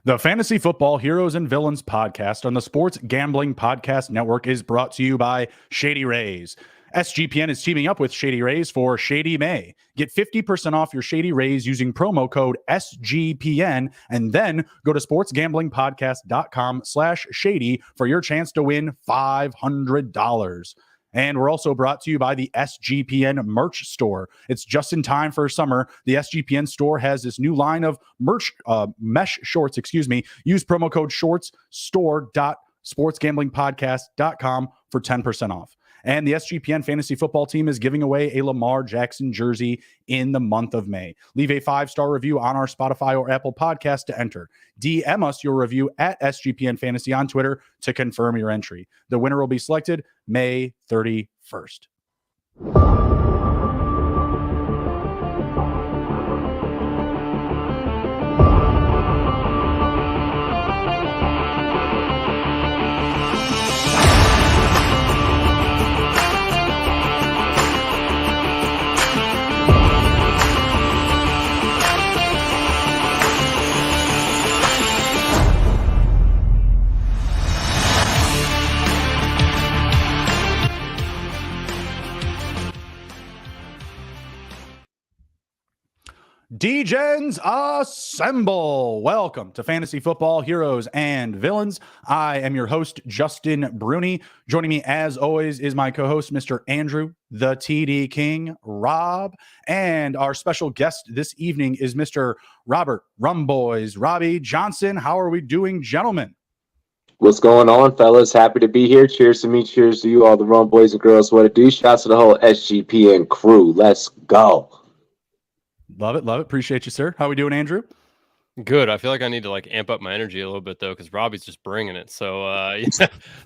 The Fantasy Football Heroes and Villains podcast on the Sports Gambling Podcast Network is brought to you by Shady Rays. SGPN is teaming up with Shady Rays for Shady May. Get 50% off your Shady Rays using promo code SGPN and then go to sportsgamblingpodcast.com/shady for your chance to win $500. And we're also brought to you by the SGPN merch store. It's just in time for summer. The SGPN store has this new line of merch, mesh shorts, Use promo code shorts, store.sportsgamblingpodcast.com for 10% off. And the SGPN fantasy football team is giving away a Lamar Jackson jersey in the month of May. Leave a 5-star review on our Spotify or Apple podcast to enter. DM us your review at SGPN Fantasy on Twitter to confirm your entry. The winner will be selected May 31st. D-Gens assemble! Welcome to Fantasy Football Heroes and Villains. I am your host, Justin Bruni. Joining me, as always, is my co-host, Mr. Andrew, the TD King, Rob. And our special guest this evening is Mr. Robert Rumboyz, Robbie Johnson. How are we doing, gentlemen? What's going on, fellas? Happy to be here. Cheers to me. Cheers to you, all the Rumboyz and girls. What it do? Shouts to the whole SGPN crew. Let's go. Love it. Appreciate you, sir. How are we doing, Andrew? Good. I feel like I need to amp up my energy a little bit though, because Robbie's just bringing it. So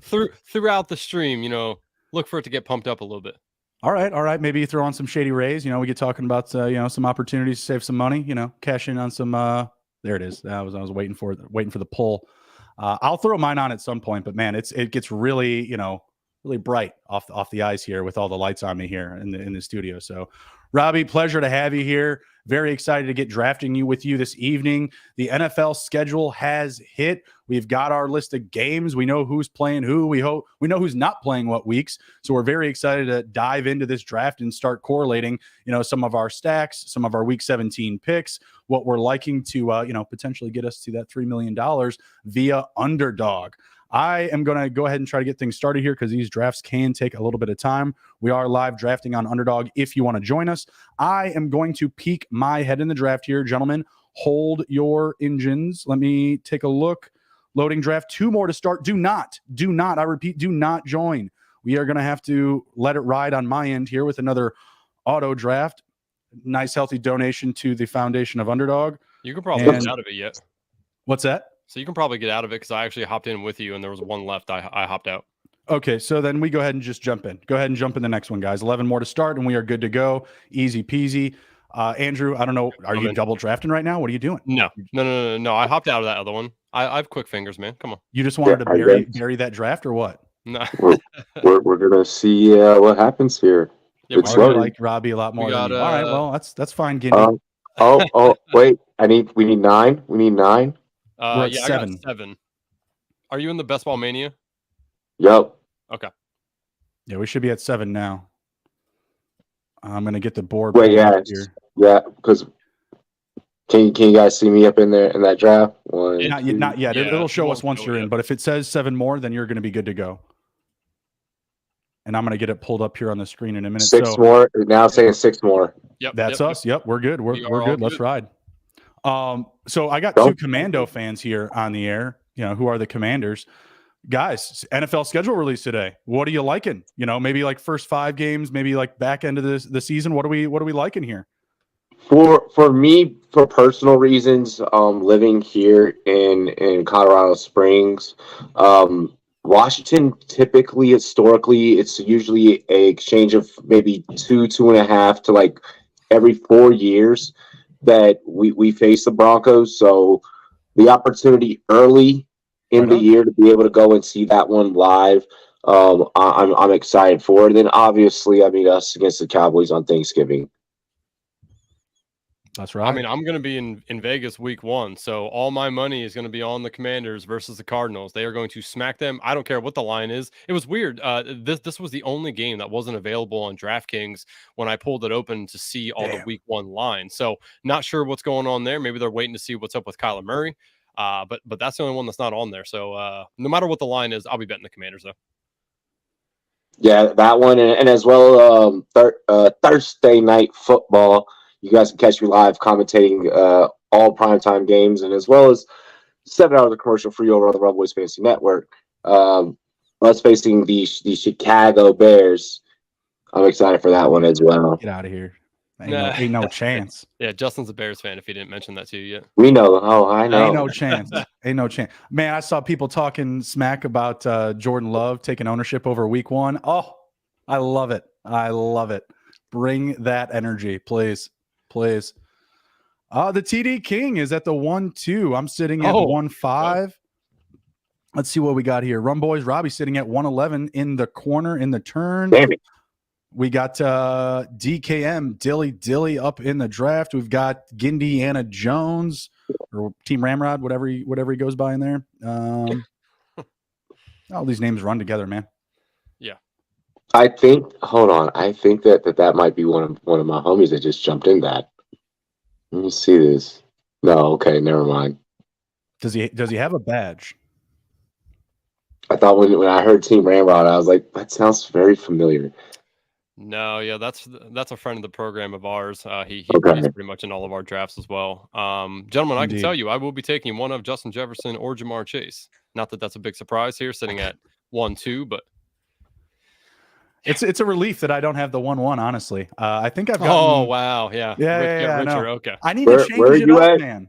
throughout the stream, look for it to get pumped up a little bit. All right. Maybe you throw on some Shady Rays. We get talking about some opportunities to save some money. Cash in on some. There it is. I was waiting for the pull. I'll throw mine on at some point, but man, it gets really really bright off the eyes here with all the lights on me here in the studio. So, Robbie, pleasure to have you here. Very excited to get drafting you with you this evening. The NFL schedule has hit. We've got our list of games. We know who's playing who. We know who's not playing what weeks. So we're very excited to dive into this draft and start correlating, some of our stacks, some of our Week 17 picks, what we're liking to, potentially get us to that $3 million via Underdog. I am going to go ahead and try to get things started here because these drafts can take a little bit of time. We are live drafting on Underdog if you want to join us. I am going to peek my head in the draft here, gentlemen. Hold your engines. Let me take a look. Loading draft. 2 more to start. Do not, I repeat, do not join. We are going to have to let it ride on my end here with another auto draft. Nice, healthy donation to the foundation of Underdog. You can probably get out of it yet. What's that? So you can probably get out of it because I actually hopped in with you and there was one left. I hopped out. Okay, so then we go ahead and just jump in. Go ahead and jump in the next one, guys. 11 more to start, and we are good to go. Easy peasy. Andrew, I don't know. Are you double drafting right now? What are you doing? No. I hopped out of that other one. I have quick fingers, man. Come on. You just wanted to bury that draft or what? No. we're gonna see what happens here. Yeah, I like Robbie a lot more than you. All right, well, that's fine. Guinea. Wait. We need 9. We need 9. We're at 7. I got 7. Are you in the Best Ball Mania? Yep. Okay. Yeah, we should be at 7 now. I'm gonna get the board. Wait, yeah, because can you guys see me up in there in that draft? Not yet. Yeah, it'll show us once you're in. But if it says 7 more, then you're gonna be good to go. And I'm gonna get it pulled up here on the screen in a minute. 6 more. Now saying 6 more. Yep. That's us. Yep. We're good. We're good. Let's ride. So I got 2 Commando fans here on the air, who are the Commanders. Guys, NFL schedule release today. What are you liking? Maybe like first 5 games, maybe like back end of the season. What are we liking here? For me, for personal reasons, living here in Colorado Springs, Washington typically, historically, it's usually a exchange of maybe 2.5 to like every 4 years that we face the Broncos. So the opportunity early in the year to be able to go and see that one live, I'm excited for it. And then obviously, us against the Cowboys on Thanksgiving. That's right. I mean, I'm going to be in Vegas week 1, so all my money is going to be on the Commanders versus the Cardinals. They are going to smack them. I don't care what the line is. It was weird. This was the only game that wasn't available on DraftKings when I pulled it open to see all the week 1 lines. So not sure what's going on there. Maybe they're waiting to see what's up with Kyler Murray. But that's the only one that's not on there. So no matter what the line is, I'll be betting the Commanders though. Yeah, that one, and as well, Thursday night football. You guys can catch me live commentating all primetime games, and as well as 7 hours of commercial free over on the Rumboyz Fantasy Network. Us facing the Chicago Bears. I'm excited for that one as well. Get out of here. Ain't no chance. Yeah, Justin's a Bears fan if he didn't mention that to you yet. We know. Oh, I know. Ain't no chance. Ain't no chance. Man, I saw people talking smack about Jordan Love taking ownership over week 1. Oh, I love it. I love it. Bring that energy, please. Please. The TD King is at the 1-2. I'm sitting at 1-5. Let's see what we got here. Rumboyz, Robbie sitting at 111 in the corner in the turn. Damn it. We got DKM Dilly up in the draft. We've got Gindiana Jones or Team Ramrod, whatever he goes by in there. All these names run together, man. Yeah. I think. Hold on. I think that might be one of my homies that just jumped in that. Let me see this. No. Okay. Never mind. Does he have a badge? I thought when I heard Team Ramrod, I was like, that sounds very familiar. No, yeah, that's a friend of the program of ours. He plays pretty much in all of our drafts as well. Gentlemen, I can tell you, I will be taking one of Justin Jefferson or Jamar Chase. Not that that's a big surprise here, sitting at 1-2, but it's a relief that I don't have the 1-1. Honestly, I think I've got. Oh wow, yeah, yeah. Richer. Okay, I need to change it up, man.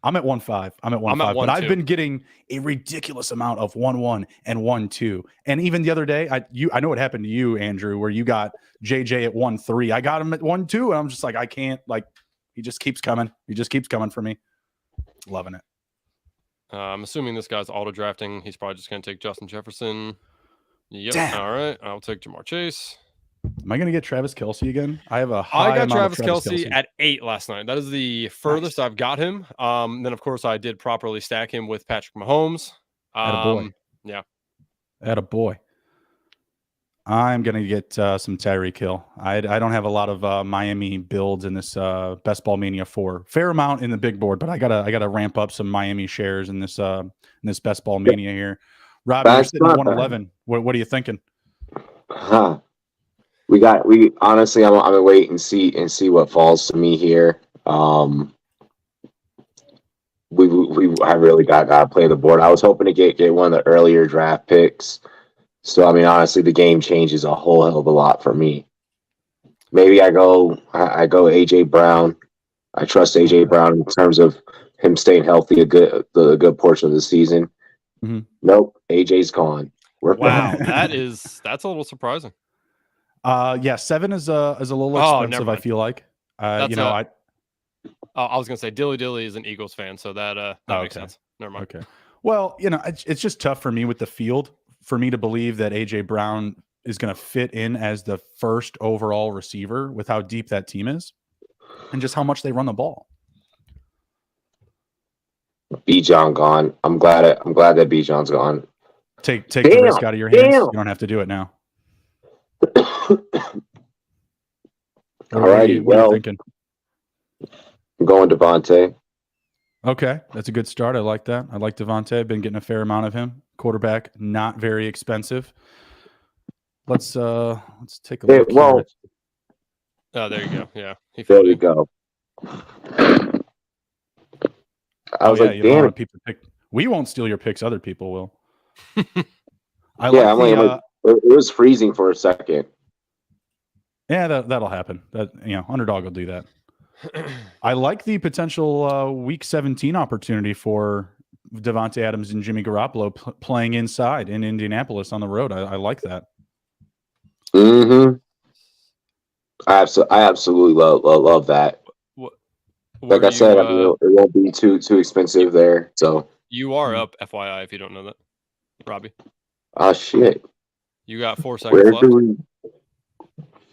I'm at 1-5. I'm at 1-5, but I've been getting a ridiculous amount of 1-1 and 1-2. And even the other day, I know what happened to you, Andrew, where you got JJ at 1-3. I got him at 1-2, and I'm just like, I can't. Like, he just keeps coming. He just keeps coming for me. Loving it. I'm assuming this guy's auto drafting. He's probably just going to take Justin Jefferson. Yep. Damn. All right. I'll take Jamar Chase. Am I going to get Travis Kelce again? I have a high I got amount Travis of Travis Kelce at 8 last night. That is the furthest I've got him. Then, of course, I did properly stack him with Patrick Mahomes. Attaboy. Yeah. Attaboy. I'm going to get some Tyreek Hill. I don't have a lot of Miami builds in this Best Ball Mania 4. Fair amount in the big board, but I gotta ramp up some Miami shares in this Best Ball Mania here. Robbie, you're sitting at 111. What are you thinking? Huh. We honestly, I'm gonna wait and see what falls to me here. I really gotta play the board. I was hoping to get one of the earlier draft picks. So I mean, honestly, the game changes a whole hell of a lot for me. Maybe I go AJ Brown. I trust AJ Brown in terms of him staying healthy a good portion of the season. Mm-hmm. Nope, AJ's gone. Wow, that's a little surprising. Yeah, 7 is a little expensive. I feel like. I was gonna say Dilly is an Eagles fan, so that makes sense. Never mind. Okay. Well, it's just tough for me with the field for me to believe that AJ Brown is going to fit in as the first overall receiver with how deep that team is and just how much they run the ball. Bijan gone. I'm glad that Bijan's gone. Take the risk out of your hands. You don't have to do it now. Alrighty, what are you thinking? I'm going Devontae. Okay, that's a good start. I like that. I like Devontae. I've been getting a fair amount of him. Quarterback, not very expensive. Let's take a look. Well, oh, there you go. Yeah, there you go. I was like, damn it. We won't steal your picks. Other people will. It was freezing for a second. Yeah, that'll happen. Underdog will do that. I like the potential Week 17 opportunity for Devontae Adams and Jimmy Garoppolo playing inside in Indianapolis on the road. I like that. Mm-hmm. I absolutely love that. Like I said, it won't be too expensive there. So you are up, FYI, if you don't know that, Robbie. Oh shit! You got 4 seconds left.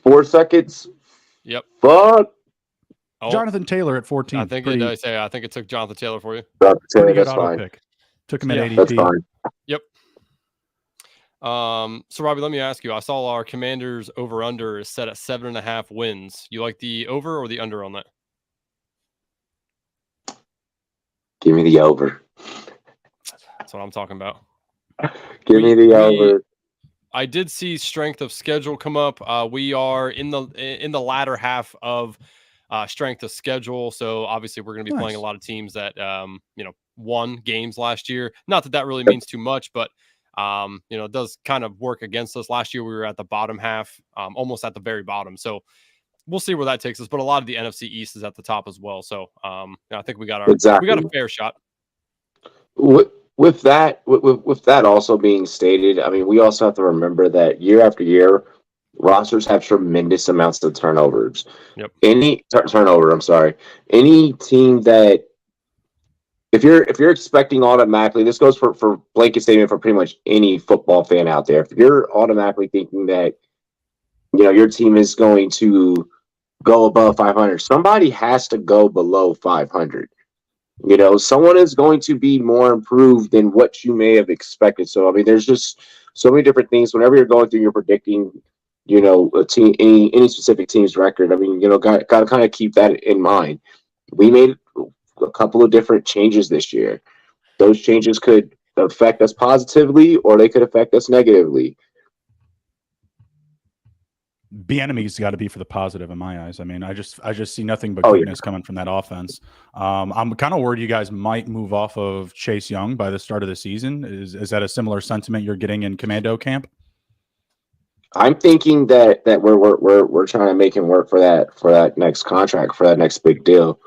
4 seconds. Yep. Fuck. Oh, Jonathan Taylor at 14. I think I think it took Jonathan Taylor for you. Pretty good That's auto fine. pick. Took him at ADP. That's fine. Yep. So Robbie, let me ask you. I saw our Commanders over under is set at 7.5 wins. You like the over or the under on that? Give me the over. That's what I'm talking about. Give me the over. I did see strength of schedule come up. We are in the latter half of strength of schedule, so obviously we're going to be playing a lot of teams that won games last year. Not that really means too much, but it does kind of work against us. Last year we were at the bottom half, almost at the very bottom. So we'll see where that takes us. But a lot of the NFC East is at the top as well. So I think we got a fair shot. With that also being stated, I mean, we also have to remember that year after year, rosters have tremendous amounts of turnovers. Yep. Any team that, if you're expecting automatically, this goes for blanket statement for pretty much any football fan out there. If you're automatically thinking that, your team is going to go above 500, somebody has to go below 500. Someone is going to be more improved than what you may have expected. So, I mean, there's just so many different things. Whenever you're going through, you're predicting, a team, any specific team's record. I mean, got to kind of keep that in mind. We made a couple of different changes this year. Those changes could affect us positively, or they could affect us negatively. Bieniemy's got to be for the positive in my eyes. I mean, I just see nothing but goodness coming from that offense. I'm kind of worried you guys might move off of Chase Young by the start of the season. Is that a similar sentiment you're getting in Commando camp? I'm thinking that we're trying to make him work for that next contract, for that next big deal.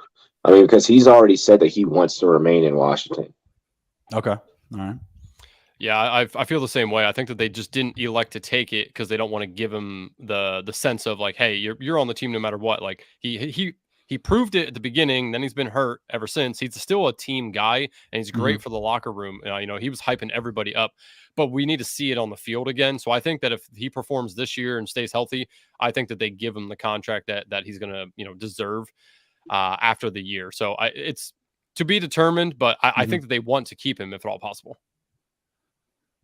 I mean, because he's already said that he wants to remain in Washington. Okay, all right. Yeah, I feel the same way. I think that they just didn't elect to take it because they don't want to give him the sense of like, hey, you're on the team no matter what. Like he proved it at the beginning, then he's been hurt ever since. He's still a team guy, and he's great for the locker room. He was hyping everybody up, but we need to see it on the field again. So I think that if he performs this year and stays healthy, I think that they give him the contract that he's going to deserve after the year. So it's to be determined, but I think that they want to keep him if at all possible.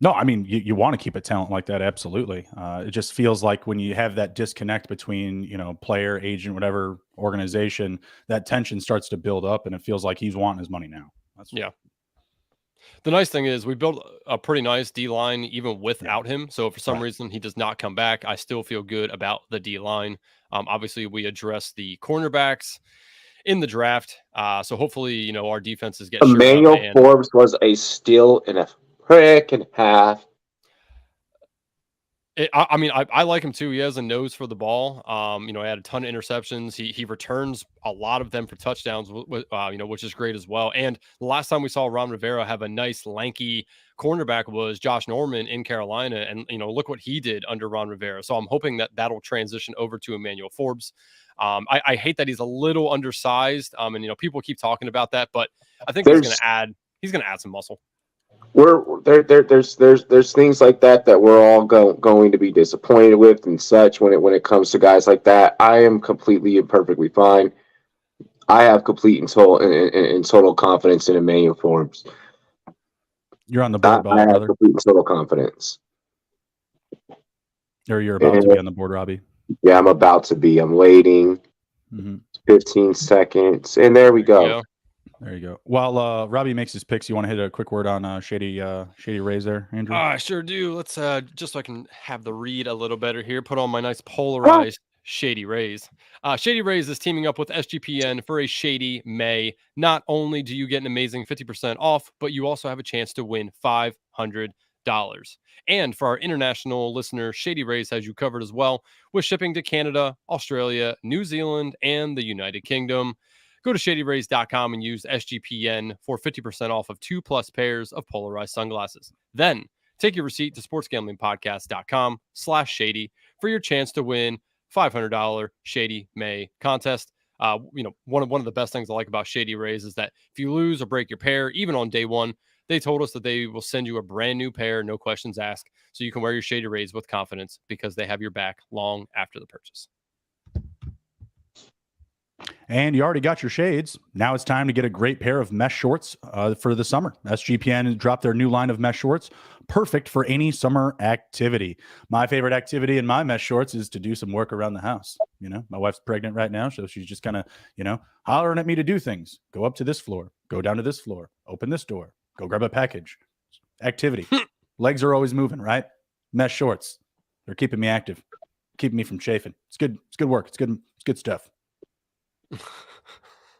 No, I mean, you want to keep a talent like that. Absolutely. It just feels like when you have that disconnect between, player, agent, whatever organization, that tension starts to build up, and it feels like he's wanting his money now. Yeah. The nice thing is we built a pretty nice D-line even without him. So if for some reason he does not come back, I still feel good about the D-line. Obviously, we address the cornerbacks in the draft. So hopefully, our defenses get Emmanuel Forbes was a steal in a freaking half. I like him too. He has a nose for the ball. He had a ton of interceptions. He returns a lot of them for touchdowns, which is great as well. And the last time we saw Ron Rivera have a nice lanky cornerback was Josh Norman in Carolina. And, look what he did under Ron Rivera. So I'm hoping that that'll transition over to Emmanuel Forbes. I hate that he's a little undersized. And people keep talking about that, but I think he's going to add some muscle. There's things like that we're all going to be disappointed with and such when it comes to guys like that. I am completely and perfectly fine. I have complete and total confidence in Emmanuel Forbes. You're on the board, I have complete and total confidence. Or you're about to be on the board, Robbie. Yeah, I'm about to be. I'm waiting. 15 seconds, and there we go. There you go. While Robbie makes his picks, you want to hit a quick word on Shady Rays there, Andrew? I sure do. Let's just so I can have the read a little better here. Put on my nice polarized Shady Rays. Shady Rays is teaming up with SGPN for a Shady May. Not only do you get an amazing 50% off, but you also have a chance to win $500. And for our international listeners, Shady Rays has you covered as well with shipping to Canada, Australia, New Zealand, and the United Kingdom. Go to shadyrays.com and use SGPN for 50% off of 2+ pairs of polarized sunglasses. Then take your receipt to sportsgamblingpodcast.com/shady for your chance to win $500 Shady May contest. One of the best things I like about Shady Rays is that if you lose or break your pair, even on day one, they told us that they will send you a brand new pair, no questions asked, so you can wear your Shady Rays with confidence because they have your back long after the purchase. And you already got your shades. Now it's time to get a great pair of mesh shorts for the summer. SGPN dropped their new line of mesh shorts, perfect for any summer activity. My favorite activity in my mesh shorts is to do some work around the house. You know, my wife's pregnant right now, so she's just kind of, you know, hollering at me to do things. Go up to this floor, go down to this floor, open this door, go grab a package. Activity. Legs are always moving, right? Mesh shorts. They're keeping me active, keeping me from chafing. It's good. It's good work. It's good stuff.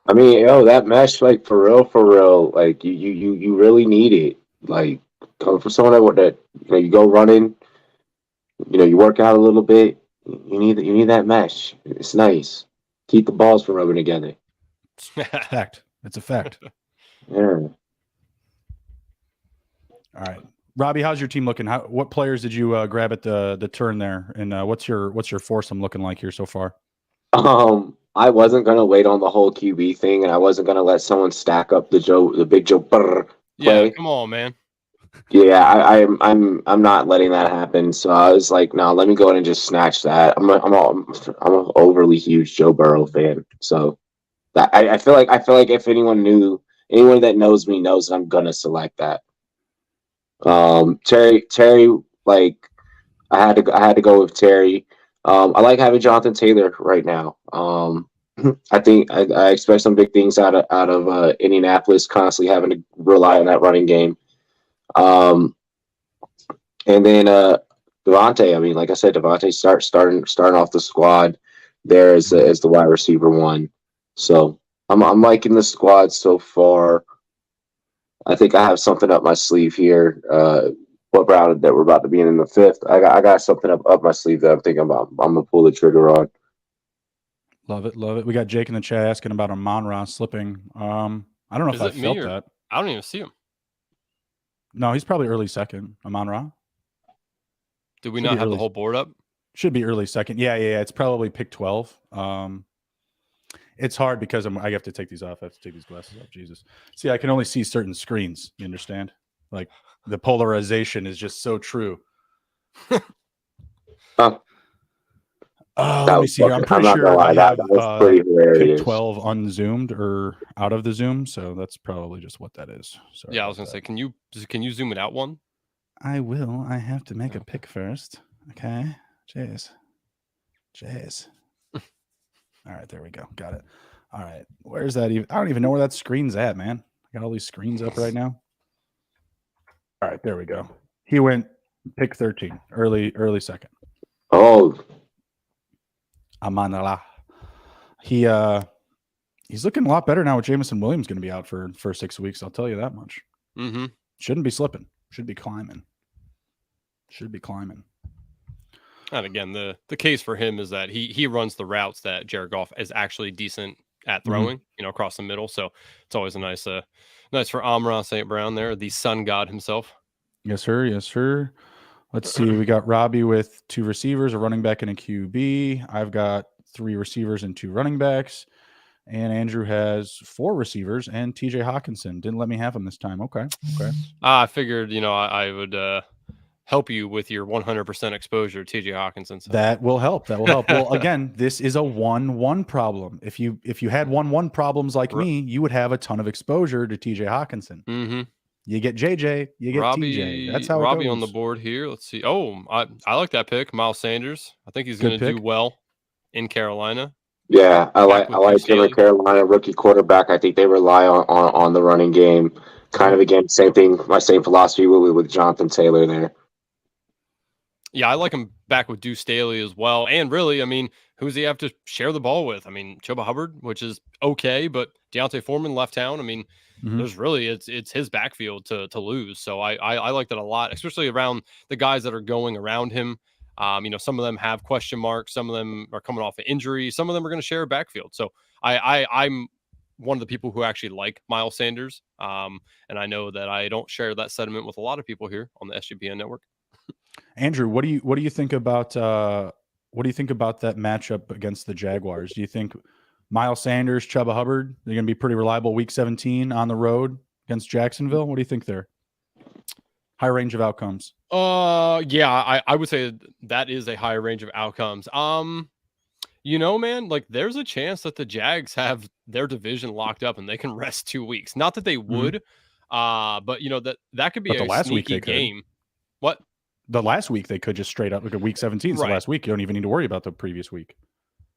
I mean, that mesh, like for real, like you really need it. Like coming from someone that you go running, you work out a little bit. You need that mesh. It's nice. Keep the balls from rubbing together. Fact. It's a fact. Yeah. All right, Robbie, how's your team looking? What players did you grab at the turn there, and what's your foursome looking like here so far? I wasn't gonna wait on the whole QB thing, and I wasn't gonna let someone stack up the big Joe Burr play. Yeah, come on, man. Yeah, I'm not letting that happen. So I was like, no, let me go ahead and just snatch that. I'm an overly huge Joe Burrow fan, so that I feel like if anyone that knows me knows that I'm gonna select that. Terry, like I had to go with Terry. I like having Jonathan Taylor right now. I think I expect some big things out of Indianapolis, constantly having to rely on that running game. And then Devontae. I mean, like I said, Devontae starting off the squad there as the wide receiver one. So I'm liking the squad so far. I think I have something up my sleeve here. What round that we're about to be in the fifth? I got something up my sleeve that I'm thinking about. I'm gonna pull the trigger on. Love it. We got Jake in the chat asking about Amon-Ra slipping. I don't know if I felt that. I don't even see him. No, he's probably early second. Amon-Ra. Did we not have the whole board up? Should be early second. Yeah. It's probably pick 12. It's hard because I have to take these off. I have to take these glasses off. Jesus. See, I can only see certain screens. You understand? Like the polarization is just so true. Let me see here. I'm pretty sure I have pick 12 unzoomed or out of the Zoom, so that's probably just what that is. Sorry, yeah, I was gonna say, can you zoom it out one? I will. I have to make a pick first. Okay. Jeez. All right, there we go. Got it. All right. Where's that even? I don't even know where that screen's at, man. I got all these screens up right now. All right, there we go. He went pick 13, early second. Oh. Amon-Ra. He's looking a lot better now with Jameson Williams going to be out for 6 weeks. I'll tell you that much. Mm-hmm. Shouldn't be slipping. Should be climbing. And again, the case for him is that he runs the routes that Jared Goff is actually decent at throwing, across the middle. So it's always a nice for Amon-Ra St. Brown there, the sun god himself. Yes, sir. Let's see. We got Robbie with 2 receivers, a running back, and a QB. I've got 3 receivers and 2 running backs. And Andrew has 4 receivers and TJ Hawkinson. Didn't let me have him this time. Okay. I figured, I would help you with your 100% exposure to TJ Hawkinson. So. That will help. Well, again, this is a 1-1 problem. If you had 1-1 problems like me, you would have a ton of exposure to TJ Hawkinson. Mm-hmm. You get JJ, you get Robbie, TJ. That's how Robbie it goes. on the board here. Let's see. Oh, I like that pick, Miles Sanders. I think he's going to do well in Carolina. Yeah, I like him in Carolina, rookie quarterback. I think they rely on the running game. Kind of again, same thing. My same philosophy with Jonathan Taylor there. Yeah, I like him back with Deuce Staley as well. And really, I mean, who's he have to share the ball with? I mean, Chuba Hubbard, which is okay, but Deontay Foreman left town. I mean, there's really it's his backfield to lose. So I like that a lot, especially around the guys that are going around him. Some of them have question marks. Some of them are coming off an injury. Some of them are going to share a backfield. So I'm one of the people who actually like Miles Sanders. And I know that I don't share that sentiment with a lot of people here on the SGPN network. Andrew, what do you think about that matchup against the Jaguars? Do you think Miles Sanders, Chuba Hubbard, they're going to be pretty reliable week 17 on the road against Jacksonville? What do you think there? High range of outcomes. Yeah, I would say that is a high range of outcomes. You know, man, like there's a chance that the Jags have their division locked up and they can rest 2 weeks. Not that they would, but you know that could be But the a last week sneaky they could. game. What? The last week they could just straight up look at week 17. So Right. last week you don't even need to worry about the previous week.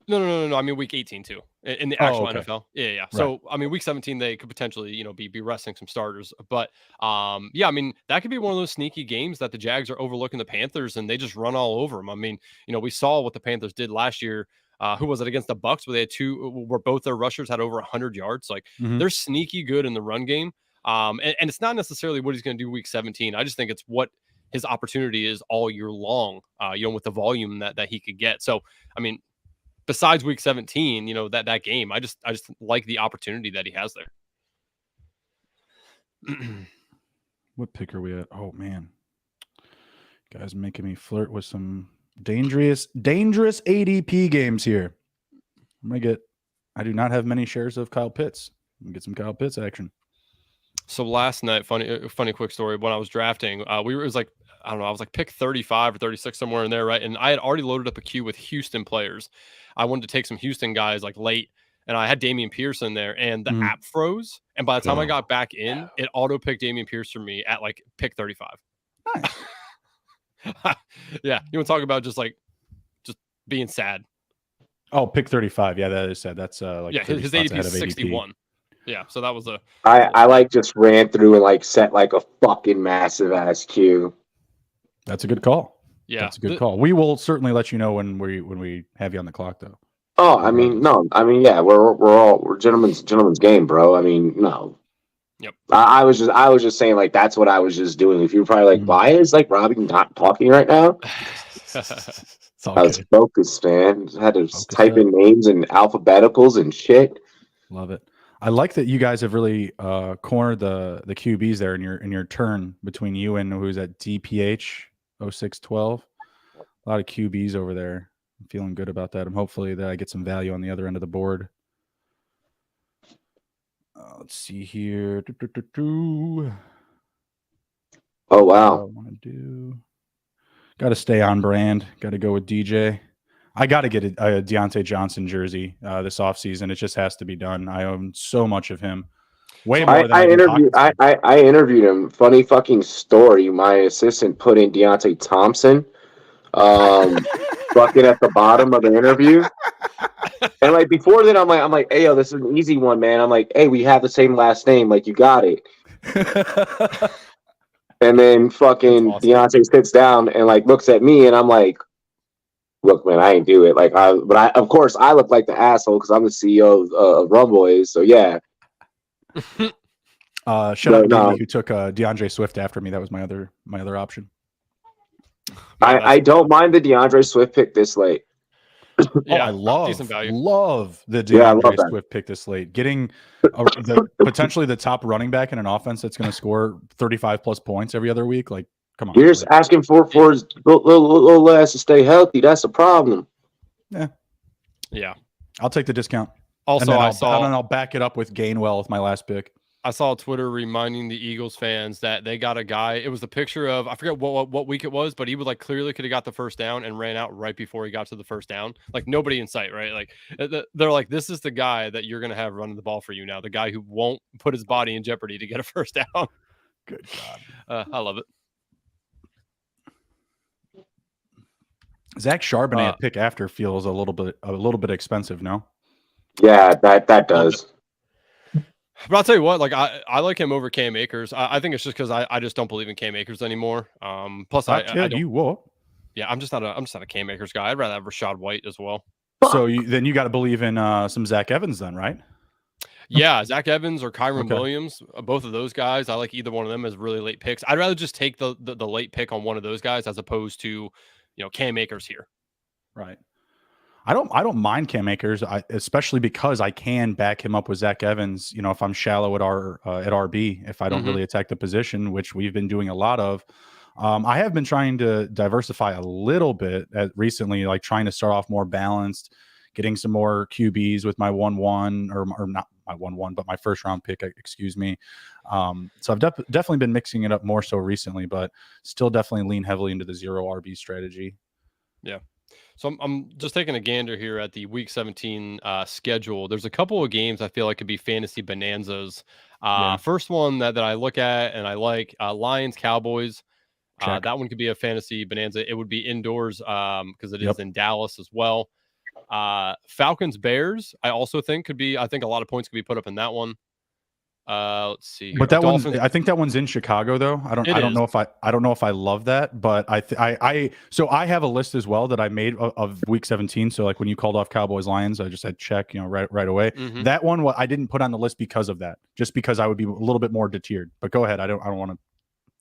No. I mean week 18 too in the actual okay. NFL. Yeah. So I mean week 17 they could potentially be resting some starters, but yeah, I mean that could be one of those sneaky games that the Jags are overlooking the Panthers and they just run all over them. I mean we saw what the Panthers did last year. Who was it against the Bucks? Where they had where both their rushers had over 100 yards. Like they're sneaky good in the run game. And it's not necessarily what he's going to do week 17. I just think it's what his opportunity is all year long. With the volume that he could get. So I mean. Besides week 17, that game, I just like the opportunity that he has there. What pick are we at? Oh man, guys, making me flirt with some dangerous ADP games here. I do not have many shares of Kyle Pitts. I'm gonna get some Kyle Pitts action. So last night, funny quick story. When I was drafting, it was like I don't know, I was like pick 35 or 36 somewhere in there, right? And I had already loaded up a queue with Houston players. I wanted to take some Houston guys like late, and I had Dameon Pierce in there, and the app froze. And by the time I got back in, it auto picked Dameon Pierce for me at like pick 35. Nice. Yeah, you want to talk about just being sad? Oh, pick 35. Yeah, that is sad. That's his ADP is 61. Yeah, so that was I just ran through and like set like a fucking massive ass queue. That's a good call. Yeah, that's a good call. We will certainly let you know when we have you on the clock, though. Oh, I mean, no, I mean, yeah, we're gentlemen's game, bro. I mean, no. Yep. I was just saying like that's what I was just doing. If you're probably like, why is like Robbie not talking right now? I was focused, man. Had to type in names and alphabeticals and shit. Love it. I like that you guys have really cornered the QBs there in your turn between you and who's at DPH 0612. A lot of QBs over there. I'm feeling good about that. I'm hopefully that I get some value on the other end of the board. Let's see here. Oh wow! What I want to do. Got to stay on brand. Got to go with DJ. I got to get a Deontay Johnson jersey this offseason. It just has to be done. I own so much of him. Way more than I interviewed him. Funny fucking story. My assistant put in Deontay Thompson. Bucket at the bottom of the interview. And like before that, I'm like, hey, yo, this is an easy one, man. I'm like, hey, we have the same last name. Like, you got it. And then fucking awesome. Deontay sits down and like looks at me, and I'm like, look, man, I ain't do it. Like, of course, I look like the asshole because I'm the CEO of Rumboyz. So yeah. Shout out to me who took DeAndre Swift after me. That was my other option. I don't mind the DeAndre Swift pick this late. Yeah, I love the DeAndre Swift pick this late. Getting potentially the top running back in an offense that's going to score 35 plus points every other week. Like, come on. You're just asking for his little ass to stay healthy. That's a problem. Yeah. I'll take the discount. Also, I'll back it up with Gainwell with my last pick. I saw Twitter reminding the Eagles fans that they got a guy. It was a picture of, I forget what week it was, but he would like clearly could have got the first down and ran out right before he got to the first down. Like nobody in sight, right? Like they're like, this is the guy that you're going to have running the ball for you now. The guy who won't put his body in jeopardy to get a first down. Good God. I love it. Zach Charbonnet at pick after feels a little bit expensive, no? Yeah, that does. But I'll tell you what, like I like him over Cam Akers. I think it's just because I just don't believe in Cam Akers anymore. Plus I don't. You will. Yeah, I'm just not a Cam Akers guy. I'd rather have Rashad White as well. So then you got to believe in some Zach Evans then, right? Yeah, Zach Evans or Kyron Williams, both of those guys. I like either one of them as really late picks. I'd rather just take the late pick on one of those guys as opposed to Cam Akers here. Right. I don't mind Cam Akers, especially because I can back him up with Zach Evans. If I'm shallow at RB, if I don't really attack the position, which we've been doing a lot of. I have been trying to diversify a little bit recently, like trying to start off more balanced, getting some more QBs with my 1-1 or not my 1-1, but my first round pick, excuse me. So I've definitely been mixing it up more so recently, but still definitely lean heavily into the 0 RB strategy. Yeah. So I'm just taking a gander here at the Week 17 schedule. There's a couple of games I feel like could be fantasy bonanzas. Yeah. First one that I look at and I like Lions Cowboys. Check. That one could be a fantasy bonanza. It would be indoors because it Yep. is in Dallas as well. Falcons Bears, I also think could be. I think a lot of points could be put up in that one. Let's see here. But that Dolphins, one's, I think that one's in Chicago though. I don't is. know if I love that, but so I have a list as well that I made of Week 17. So like when you called off Cowboys Lions, I just said check, right away. Mhm. That one, I didn't put on the list because of that, just because I would be a little bit more deterred. But go ahead. I don't want to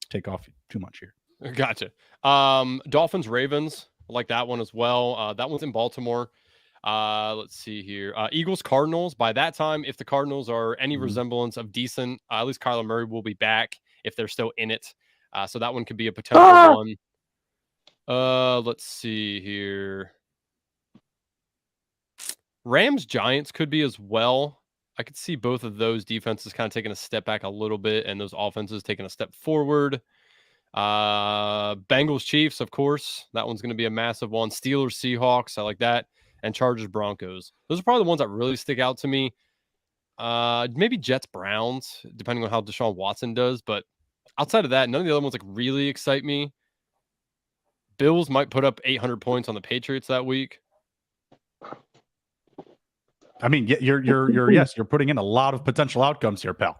take off too much here. Gotcha. Dolphins Ravens, I like that one as well. That one's in Baltimore. Let's see here. Eagles Cardinals. By that time, if the Cardinals are any resemblance of decent, at least Kyler Murray will be back if they're still in it. So that one could be a potential one. Let's see here. Rams Giants could be as well. I could see both of those defenses kind of taking a step back a little bit and those offenses taking a step forward. Bengals Chiefs, of course. That one's going to be a massive one. Steelers Seahawks. I like that. And Chargers Broncos. Those are probably the ones that really stick out to me. Maybe Jets Browns, depending on how Deshaun Watson does. But outside of that, none of the other ones like really excite me. Bills might put up 800 points on the Patriots that week. I mean, you're putting in a lot of potential outcomes here, pal.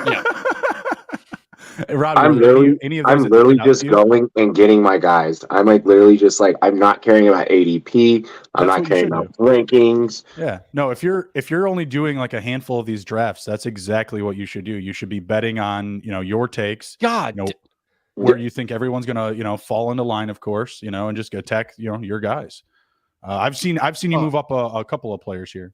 Yeah. Robbie, I'm literally just you? going and getting my guys. I'm like literally just like, I'm not caring about ADP. I'm That's not what you caring should about rankings. Yeah. No, if you're only doing like a handful of these drafts, that's exactly what you should do. You should be betting on, your takes. God. Where you think everyone's gonna, fall into line, of course, and just attack, your guys. I've seen you move up a couple of players here.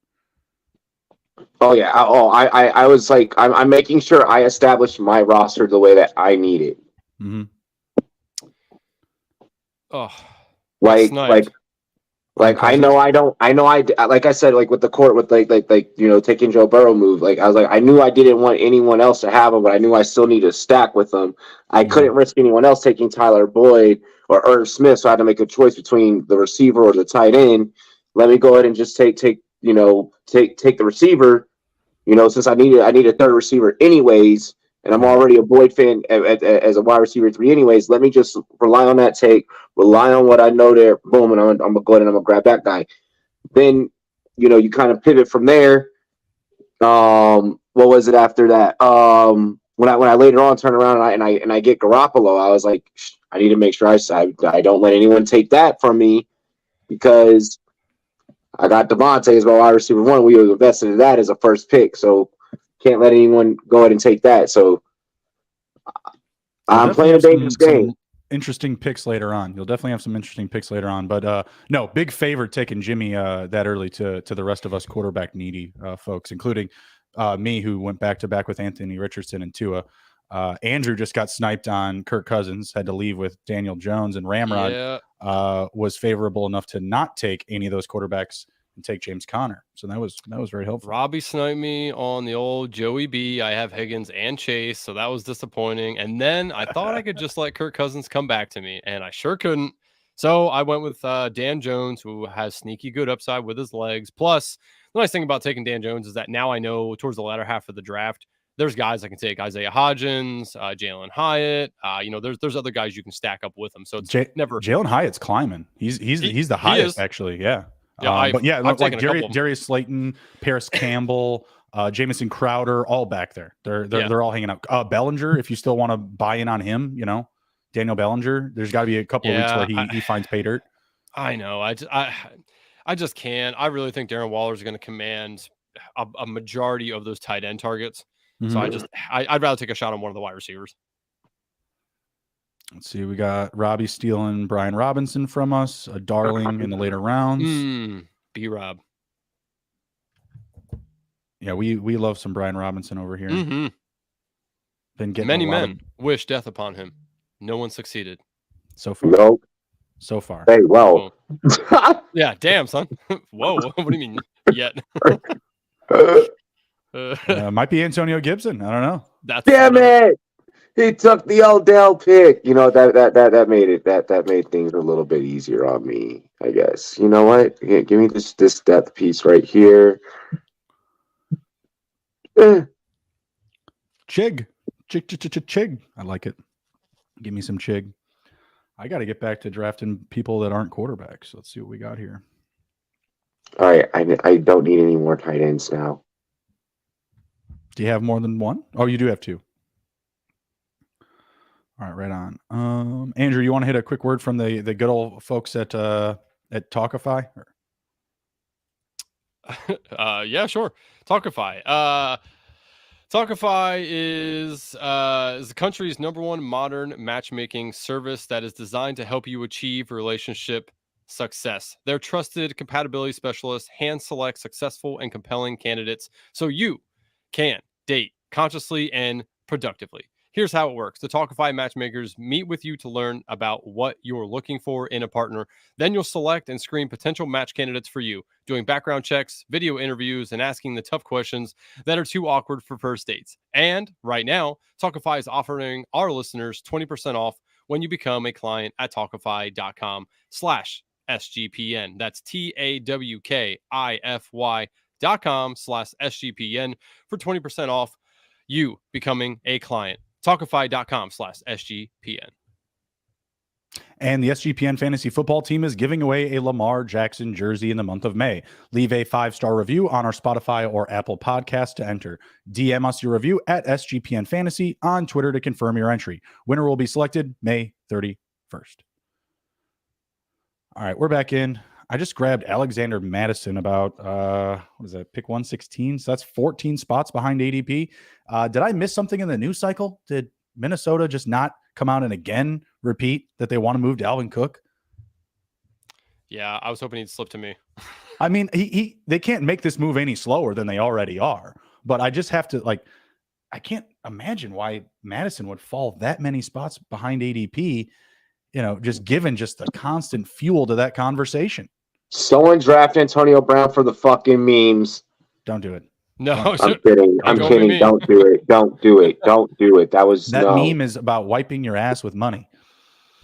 Oh yeah. I was like, I'm making sure I established my roster the way that I need it. Mm-hmm. Oh, like I know like I said, like with the court with like taking Joe Burrow move, like I was like, I knew I didn't want anyone else to have him, but I knew I still needed to stack with them. I couldn't risk anyone else taking Tyler Boyd or Irv Smith, so I had to make a choice between the receiver or the tight end. Let me go ahead and just take the receiver, since I need a third receiver anyways, and I'm already a Boyd fan as a wide receiver 3 anyways. Let me just rely on that take, rely on what I know there, boom, and I'm gonna go ahead and I'm gonna grab that guy. Then, you kind of pivot from there. What was it after that? When I later on turn around and I get Garoppolo, I was like, I need to make sure I don't let anyone take that from me, because I got Devontae as my wide receiver 1. We were invested in that as a first pick, so can't let anyone go ahead and take that. So I'm playing a dangerous game. Interesting picks later on. You'll definitely have some interesting picks later on. But no, big favorite taking Jimmy that early to the rest of us quarterback needy folks, including me, who went back to back with Anthony Richardson and Tua. Andrew just got sniped on Kirk Cousins, had to leave with Daniel Jones, and Ramrod was favorable enough to not take any of those quarterbacks and take James Conner. So that was very helpful. Robbie sniped me on the old Joey B. I have Higgins and Chase, so that was disappointing. And then I thought I could just let Kirk Cousins come back to me, and I sure couldn't. So I went with Dan Jones, who has sneaky good upside with his legs. Plus, the nice thing about taking Dan Jones is that now I know towards the latter half of the draft, there's guys I can take: Isaiah Hodgins, Jalen Hyatt. There's other guys you can stack up with him. So it's never. Jalen Hyatt's climbing. He's the highest actually. Yeah. I've like Darius Slayton, Paris Campbell, Jamison Crowder, all back there. They're all hanging out. Bellinger, if you still want to buy in on him, Daniel Bellinger. There's got to be a couple of weeks where he finds pay dirt. I know. I just can't. I really think Darren Waller is going to command a majority of those tight end targets. So I'd rather take a shot on one of the wide receivers. Let's see. We got Robbie stealing Brian Robinson from us, a darling in the later rounds. B-Rob. Yeah, we love some Brian Robinson over here. Mm-hmm. Been getting many men wish death upon him. No one succeeded. So far. Nope. So far. Hey, well. Yeah, damn, son. Whoa. What do you mean yet? Might be Antonio Gibson. I don't know. Damn it. He took the Odell pick. You know, that made things a little bit easier on me, I guess. You know what? Yeah, give me this depth piece right here. Chig. Chig. I like it. Give me some Chig. I got to get back to drafting people that aren't quarterbacks. Let's see what we got here. All right, I don't need any more tight ends now. Do you have more than one? Oh, you do have two. All right, right on. Andrew, you want to hit a quick word from the good old folks at Talkify? Yeah, sure. Talkify. Talkify is the country's #1 modern matchmaking service that is designed to help you achieve relationship success. Their trusted compatibility specialists hand select successful and compelling candidates so you can date consciously and productively. Here's how it works. The Talkify matchmakers meet with you to learn about what you're looking for in a partner. Then you'll select and screen potential match candidates for you, doing background checks, video interviews, and asking the tough questions that are too awkward for first dates. And right now, Talkify is offering our listeners 20% off when you become a client at Talkify.com/SGPN. That's TAWKIFY.com/SGPN for 20% off you becoming a client. Talkify.com/SGPN. And the SGPN fantasy football team is giving away a Lamar Jackson jersey in the month of May. Leave a 5-star review on our Spotify or Apple podcast to enter. DM us your review at SGPN Fantasy on Twitter to confirm your entry. Winner will be selected May 31st. All right, we're back in. I just grabbed Alexander Madison about, what is that, pick 116? So that's 14 spots behind ADP. Did I miss something in the news cycle? Did Minnesota just not come out and again repeat that they want to move Dalvin Cook? Yeah, I was hoping he'd slip to me. I mean, they can't make this move any slower than they already are. But I just have to, I can't imagine why Madison would fall that many spots behind ADP, just given just the constant fuel to that conversation. Someone draft Antonio Brown for the fucking memes. Don't do it. No, I'm kidding. I'm kidding. Don't do it. Don't do it. Don't do it. That meme is about wiping your ass with money.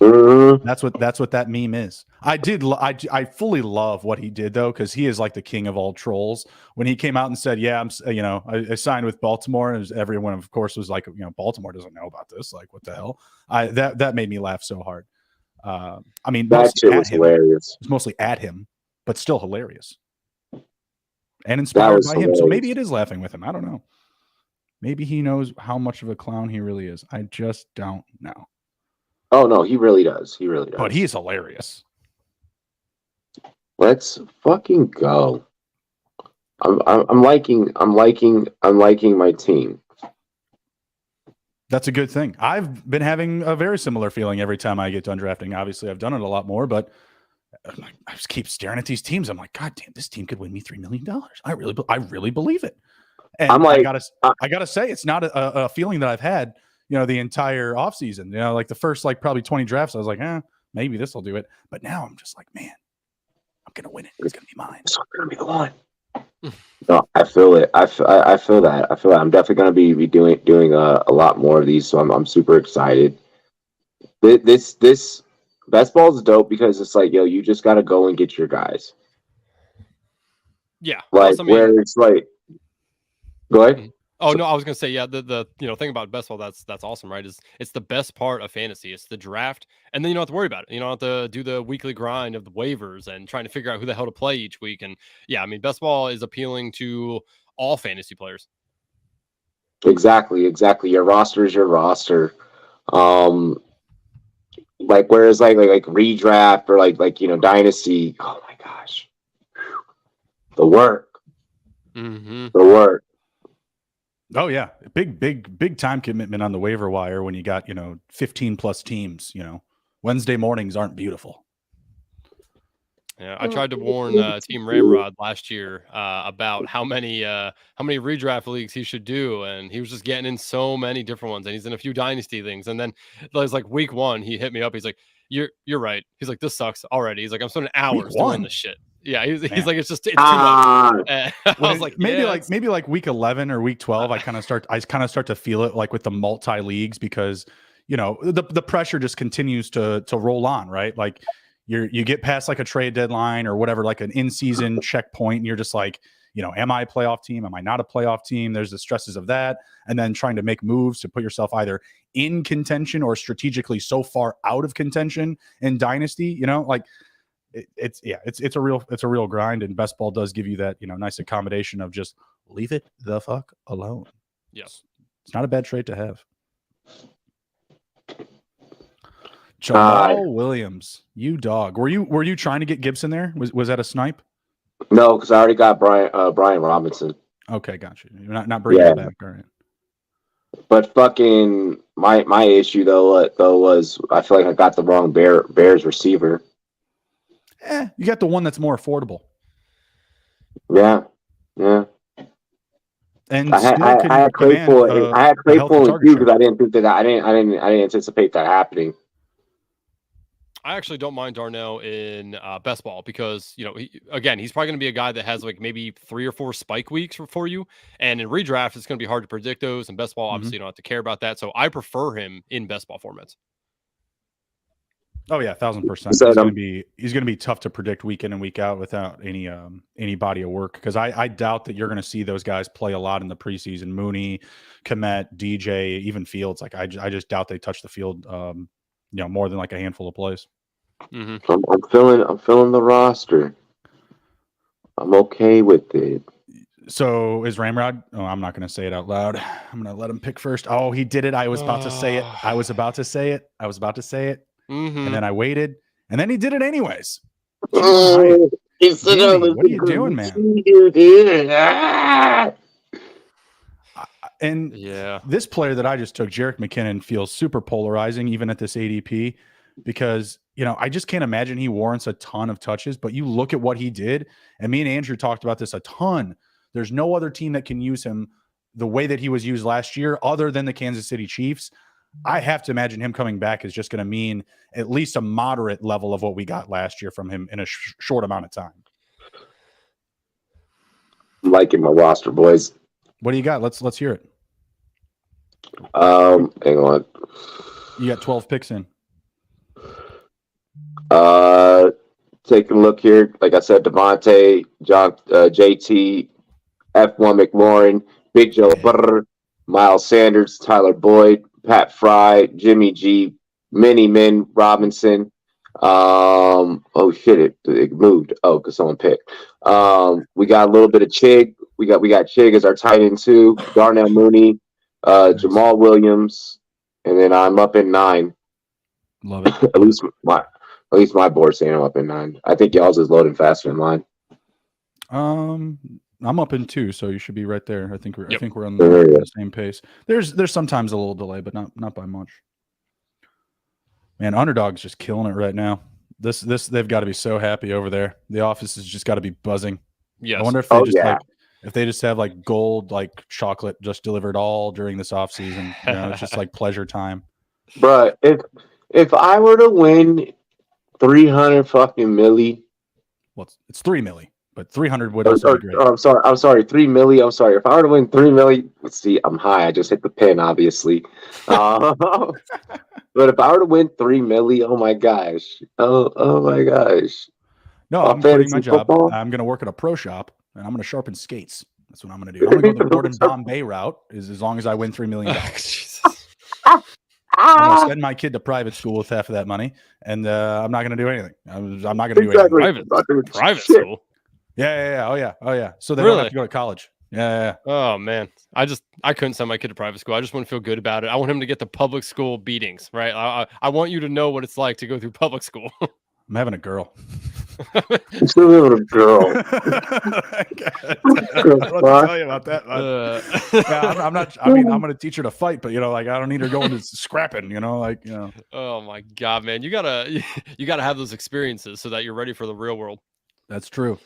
Mm-hmm. That's what that meme is. I fully love what he did though, because he is like the king of all trolls. When he came out and said, "Yeah, I signed with Baltimore," and everyone, of course, was like, Baltimore doesn't know about this. Like, what the hell? That made me laugh so hard. I mean, that shit was hilarious. It's mostly at him, but still hilarious and inspired by him. So maybe it is laughing with him. I don't know. Maybe he knows how much of a clown he really is. I just don't know. Oh no, he really does. He really does. But he's hilarious. Let's fucking go. I'm liking my team. That's a good thing. I've been having a very similar feeling every time I get done drafting. Obviously, I've done it a lot more, but I just keep staring at these teams. I'm like, God damn, this team could win me $3 million. I really believe it. And I'm like, I gotta say, it's not a feeling that I've had, the entire offseason. Like the first probably 20 drafts, I was like, maybe this will do it. But now I'm just like, man, I'm gonna win it. It's gonna be mine. It's gonna be the one. No, I feel it. I feel that. I'm definitely gonna be doing a lot more of these. So I'm super excited. This best ball is dope because it's like, you just gotta go and get your guys. Yeah. Like where it's like, go ahead. Oh no, I was gonna say, yeah, the thing about best ball that's awesome, right? Is it's the best part of fantasy. It's the draft, and then you don't have to worry about it. You don't have to do the weekly grind of the waivers and trying to figure out who the hell to play each week. And yeah, I mean, best ball is appealing to all fantasy players. Exactly. Your roster is your roster. Whereas like redraft or like dynasty. Oh my gosh, the work. Mm-hmm. The work. Oh yeah, big time commitment on the waiver wire when you got 15 plus teams. Wednesday mornings aren't beautiful. Yeah, I tried to warn Team Ramrod last year about how many redraft leagues he should do, and he was just getting in so many different ones, and he's in a few dynasty things. And then it was like week 1, he hit me up. He's like, "You're right." He's like, "This sucks already." He's like, "I'm spending hours doing this shit." Yeah, he's Man. like, it's too much. I When was like, maybe like week 11 or week 12, I kind of start to feel it like with the multi leagues, because the pressure just continues to roll on, right? Like you get past like a trade deadline or whatever, like an in-season checkpoint, and you're just like, am I a playoff team? Am I not a playoff team? There's the stresses of that, and then trying to make moves to put yourself either in contention or strategically so far out of contention in Dynasty. Like it's a real grind, and best ball does give you that nice accommodation of just leave it the fuck alone. Yes, it's not a bad trait to have. Jamal Williams, you dog. Were you trying to get Gibson there? Was that a snipe? No, because I already got Brian Robinson. Okay, gotcha. You're not bringing him back, all right. But fucking my issue though was I feel like I got the wrong Bears receiver. You got the one that's more affordable. Yeah. And I had Claypool in you, because I didn't anticipate that happening. I actually don't mind Darnell in best ball, because he's probably going to be a guy that has like maybe 3 or 4 spike weeks for you, and in redraft it's going to be hard to predict those. And best ball, obviously, you don't have to care about that. So I prefer him in best ball formats. Oh yeah, 1,000%. He's gonna be tough to predict week in and week out without any body of work, because I doubt that you're gonna see those guys play a lot in the preseason. Mooney, Kmet, DJ, even Fields. Like I just doubt they touch the field more than like a handful of plays. Mm-hmm. I'm filling the roster. I'm okay with it. So is Ramrod? Oh, I'm not going to say it out loud. I'm going to let him pick first. Oh, he did it. I was about to say it. Mm-hmm. And then I waited, and then he did it anyways. What are you doing, man? And this player that I just took, Jerick McKinnon, feels super polarizing even at this ADP, because I just can't imagine he warrants a ton of touches. But you look at what he did, and me and Andrew talked about this a ton. There's no other team that can use him the way that he was used last year other than the Kansas City Chiefs. I have to imagine him coming back is just going to mean at least a moderate level of what we got last year from him in a short amount of time. I'm liking my roster, boys. What do you got? Let's hear it. Hang on. You got 12 picks in. Take a look here. Like I said, Devontae, John, JT, F1 McLaurin, Big Joe Burr, Miles Sanders, Tyler Boyd, Pat Fry, Jimmy G, Mini Min Robinson. Oh shit! It moved. Oh, because someone picked. We got a little bit of Chig. We got Chig as our tight end too. Darnell Mooney, Jamal Williams, and then I'm up in 9. Love it. At least my board's saying I'm up in 9. I think y'all's is loading faster in line. I'm up in 2, so you should be right there. I think we're on the same pace. There's sometimes a little delay, but not by much. Man, Underdog's just killing it right now. This they've got to be so happy over there. The office has just got to be buzzing. Yes. I wonder if they just have like gold like chocolate just delivered all during this off season. It's just like pleasure time. Bruh, if I were to win 300 fucking milli, well, it's 3 milli. But 300 would also be great. I'm sorry, 3 milli. I'm sorry. If I were to win 3 milli, let's see, I'm high. I just hit the pin, obviously. But if I were to win 3 milli, oh my gosh. Oh my gosh. No, I'm quitting my job. I'm going to work at a pro shop, and I'm going to sharpen skates. That's what I'm going to do. I'm going to go the Gordon Bombay route as long as I win $3 million. I'm going to send my kid to private school with half of that money, and I'm not going to do anything. I'm not going to do anything. Private school? Yeah. Oh yeah. So they don't have to go to college. Yeah. Oh man, I couldn't send my kid to private school. I just want to feel good about it. I want him to get the public school beatings, right? I want you to know what it's like to go through public school. I'm having a girl. I'm still having a girl. I don't know what to tell you about that. I'm not. I mean, I'm going to teach her to fight, but I don't need her going to scrapping. Oh my god, man, you gotta have those experiences so that you're ready for the real world. That's true.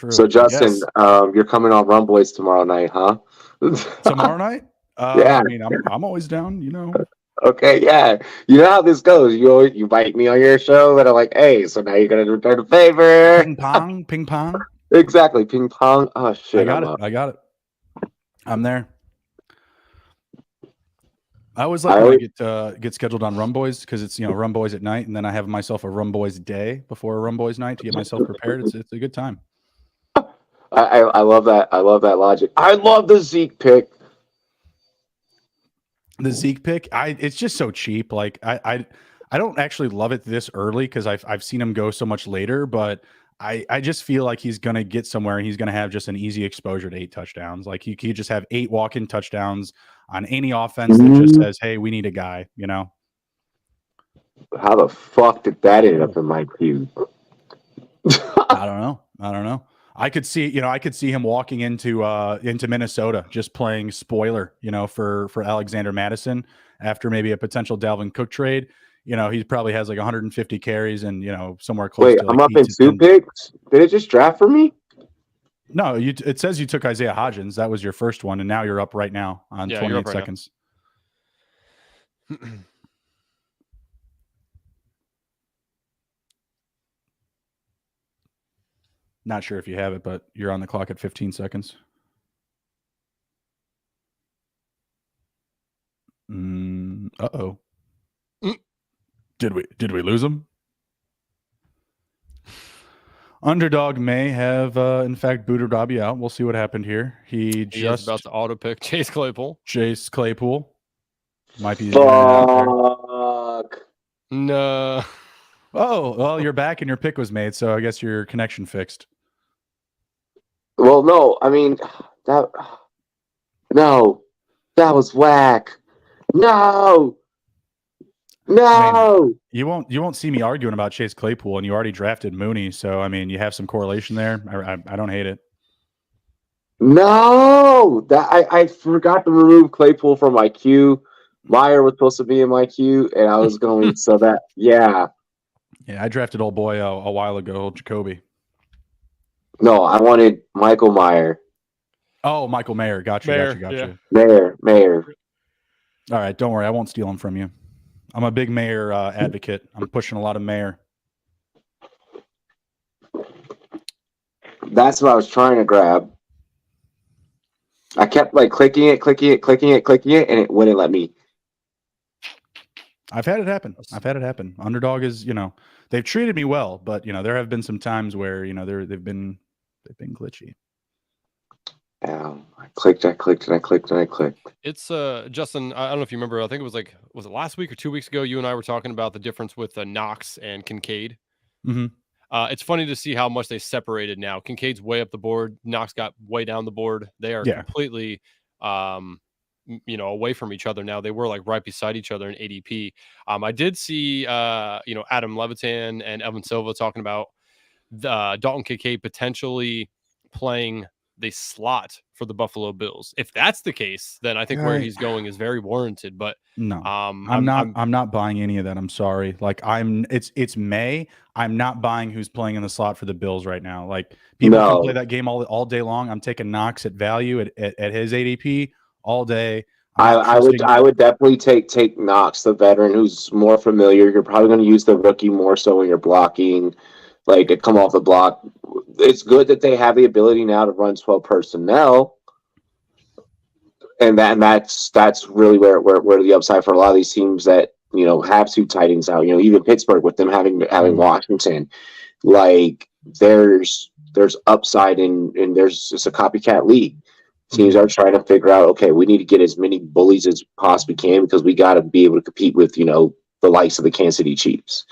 So Justin, you're coming on Rumboyz tomorrow night, huh? Tomorrow night? Yeah. I mean, I'm always down. Okay, yeah. You know how this goes. You invite me on your show, and I'm like, hey, so now you're gonna return the favor. Ping pong, ping pong. Exactly, ping pong. Oh shit, I got I'm it. up. I got it. I'm there. I always like I when I always, get scheduled on Rumboyz because it's Rumboyz at night, and then I have myself a Rumboyz day before a Rumboyz night to get myself prepared. It's a good time. I love that. I love that logic. I love the Zeke pick. The Zeke pick, it's just so cheap. Like I don't actually love it this early because I've seen him go so much later, but I just feel like he's gonna get somewhere and he's gonna have just an easy exposure to 8 touchdowns. Like he could just have 8 walk-in touchdowns on any offense that just says, "Hey, we need a guy." How the fuck did that end up in my queue? I don't know. I could see him walking into Minnesota just playing spoiler, for Alexander Madison after maybe a potential Dalvin Cook trade. He probably has like 150 carries and somewhere close Wait, to like I'm up 8 in to 2 10. picks. Did it just draft for me? No, it says you took Isaiah Hodgins. That was your first one, and now you're up right now on 28 seconds. Not sure if you have it, but you're on the clock at 15 seconds. Uh-oh. Did we lose him? Underdog may have, in fact, booted Robbie out. We'll see what happened here. He is about to auto pick Chase Claypool. Chase Claypool might be. Fuck. No. Oh, well, you're back and your pick was made, so I guess your connection fixed. Well, no, I mean that was whack. No. I mean, you won't see me arguing about Chase Claypool, and you already drafted Mooney, so I mean, you have some correlation there. I don't hate it. No, that I forgot to remove Claypool from my queue. Meyer was supposed to be in my queue, and I was going so that yeah. Yeah, I drafted old boy a while ago, old Jacoby. No, I wanted Michael Meyer. Oh, Michael Mayer. Got you. Yeah. Mayer. All right, don't worry. I won't steal him from you. I'm a big Mayer advocate. I'm pushing a lot of Mayer. That's what I was trying to grab. I kept like clicking it, and it wouldn't let me. I've had it happen. Underdog is, they've treated me well, but there have been some times where they've been glitchy. I clicked. It's Justin, I don't know if you remember, I think was it last week or 2 weeks ago, you and I were talking about the difference with Knox and Kincaid. Mm-hmm. It's funny to see how much they separated now. Kincaid's way up the board, Knox got way down the board. They are completely away from each other now. They were like right beside each other in ADP. I did see Adam Levitan and Evan Silva talking about Dalton Kincaid potentially playing the slot for the Buffalo Bills. If that's the case, then I think where he's going is very warranted. But no, I'm not buying any of that. I'm sorry. Like it's May. I'm not buying who's playing in the slot for the Bills right now. Like people can play that game all day long. I'm taking Knox at value at his ADP all day. I would definitely take Knox, the veteran who's more familiar. You're probably going to use the rookie more so when you're blocking, like to come off the block. It's good that they have the ability now to run 12 personnel, and that's really where the upside for a lot of these teams that have 2 tight ends out. Even Pittsburgh with them having Washington, like there's upside and it's a copycat league. Teams are trying to figure out, okay, we need to get as many bullies as possibly can because we got to be able to compete with the likes of the Kansas City Chiefs,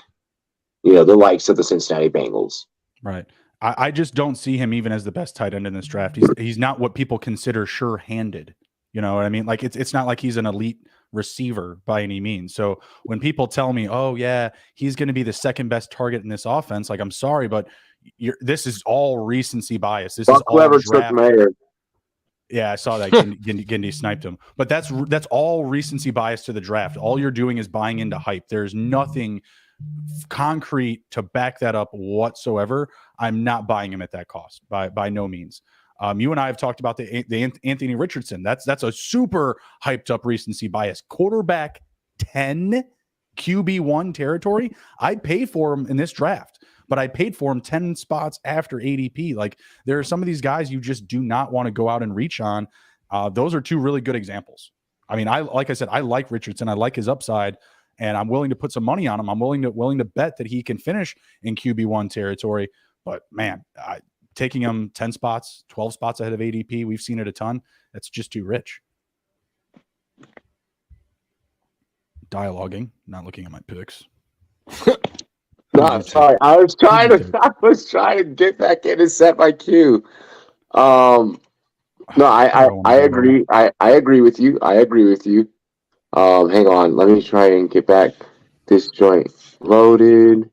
the likes of the Cincinnati Bengals. Right. I just don't see him even as the best tight end in this draft. He's not what people consider sure-handed. You know what I mean? Like it's not like he's an elite receiver by any means. So when people tell me, "Oh yeah, he's going to be the second best target in this offense," like I'm sorry, but this is all recency bias. This is all whoever took Mayer. Yeah, I saw that Gindy sniped him. But that's all recency bias to the draft. All you're doing is buying into hype. There's nothing concrete to back that up whatsoever. I'm not buying him at that cost by no means. You and I have talked about the Anthony Richardson. That's a super hyped up recency bias quarterback 10 QB1 territory. I paid for him in this draft, but I paid for him 10 spots after ADP. Like, there are some of these guys you just do not want to go out and reach on. Those are two really good examples. I mean, like I said, I like Richardson. I like his upside, and I'm willing to put some money on him. I'm willing to bet that he can finish in QB1 territory. But man, taking him 10 spots, 12 spots ahead of ADP, we've seen it a ton. That's just too rich. Dialoguing, not looking at my picks. No, I'm sorry. I was trying to get back in and set my cue. No, I agree. I agree with you. Hang on. Let me try and get back this joint loaded.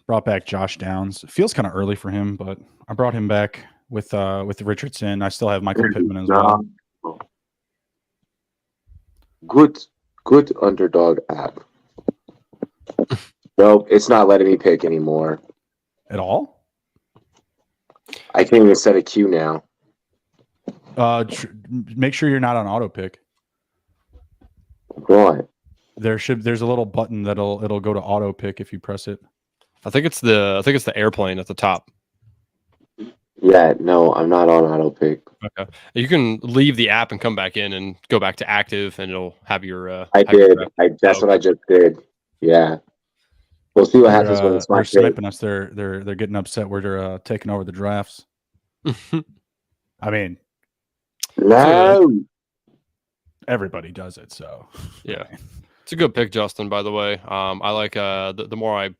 Brought back Josh Downs. It feels kind of early for him, but I brought him back with Richardson. I still have Michael Pittman as well. Good underdog app. Nope, it's not letting me pick anymore. At all? I can't even set a queue now. Make sure you're not on auto pick. What? There's a little button it'll go to auto pick if you press it. I think it's the airplane at the top. Yeah, no, I'm not on auto pick. Okay, you can leave the app and come back in and go back to active, and it'll have your. That's what I just did. Yeah, we'll see what happens when it's my they're sniping us. They're getting upset. We're taking over the drafts. I mean, no, everybody does it. So yeah, it's a good pick, Justin. By the way, I like the more I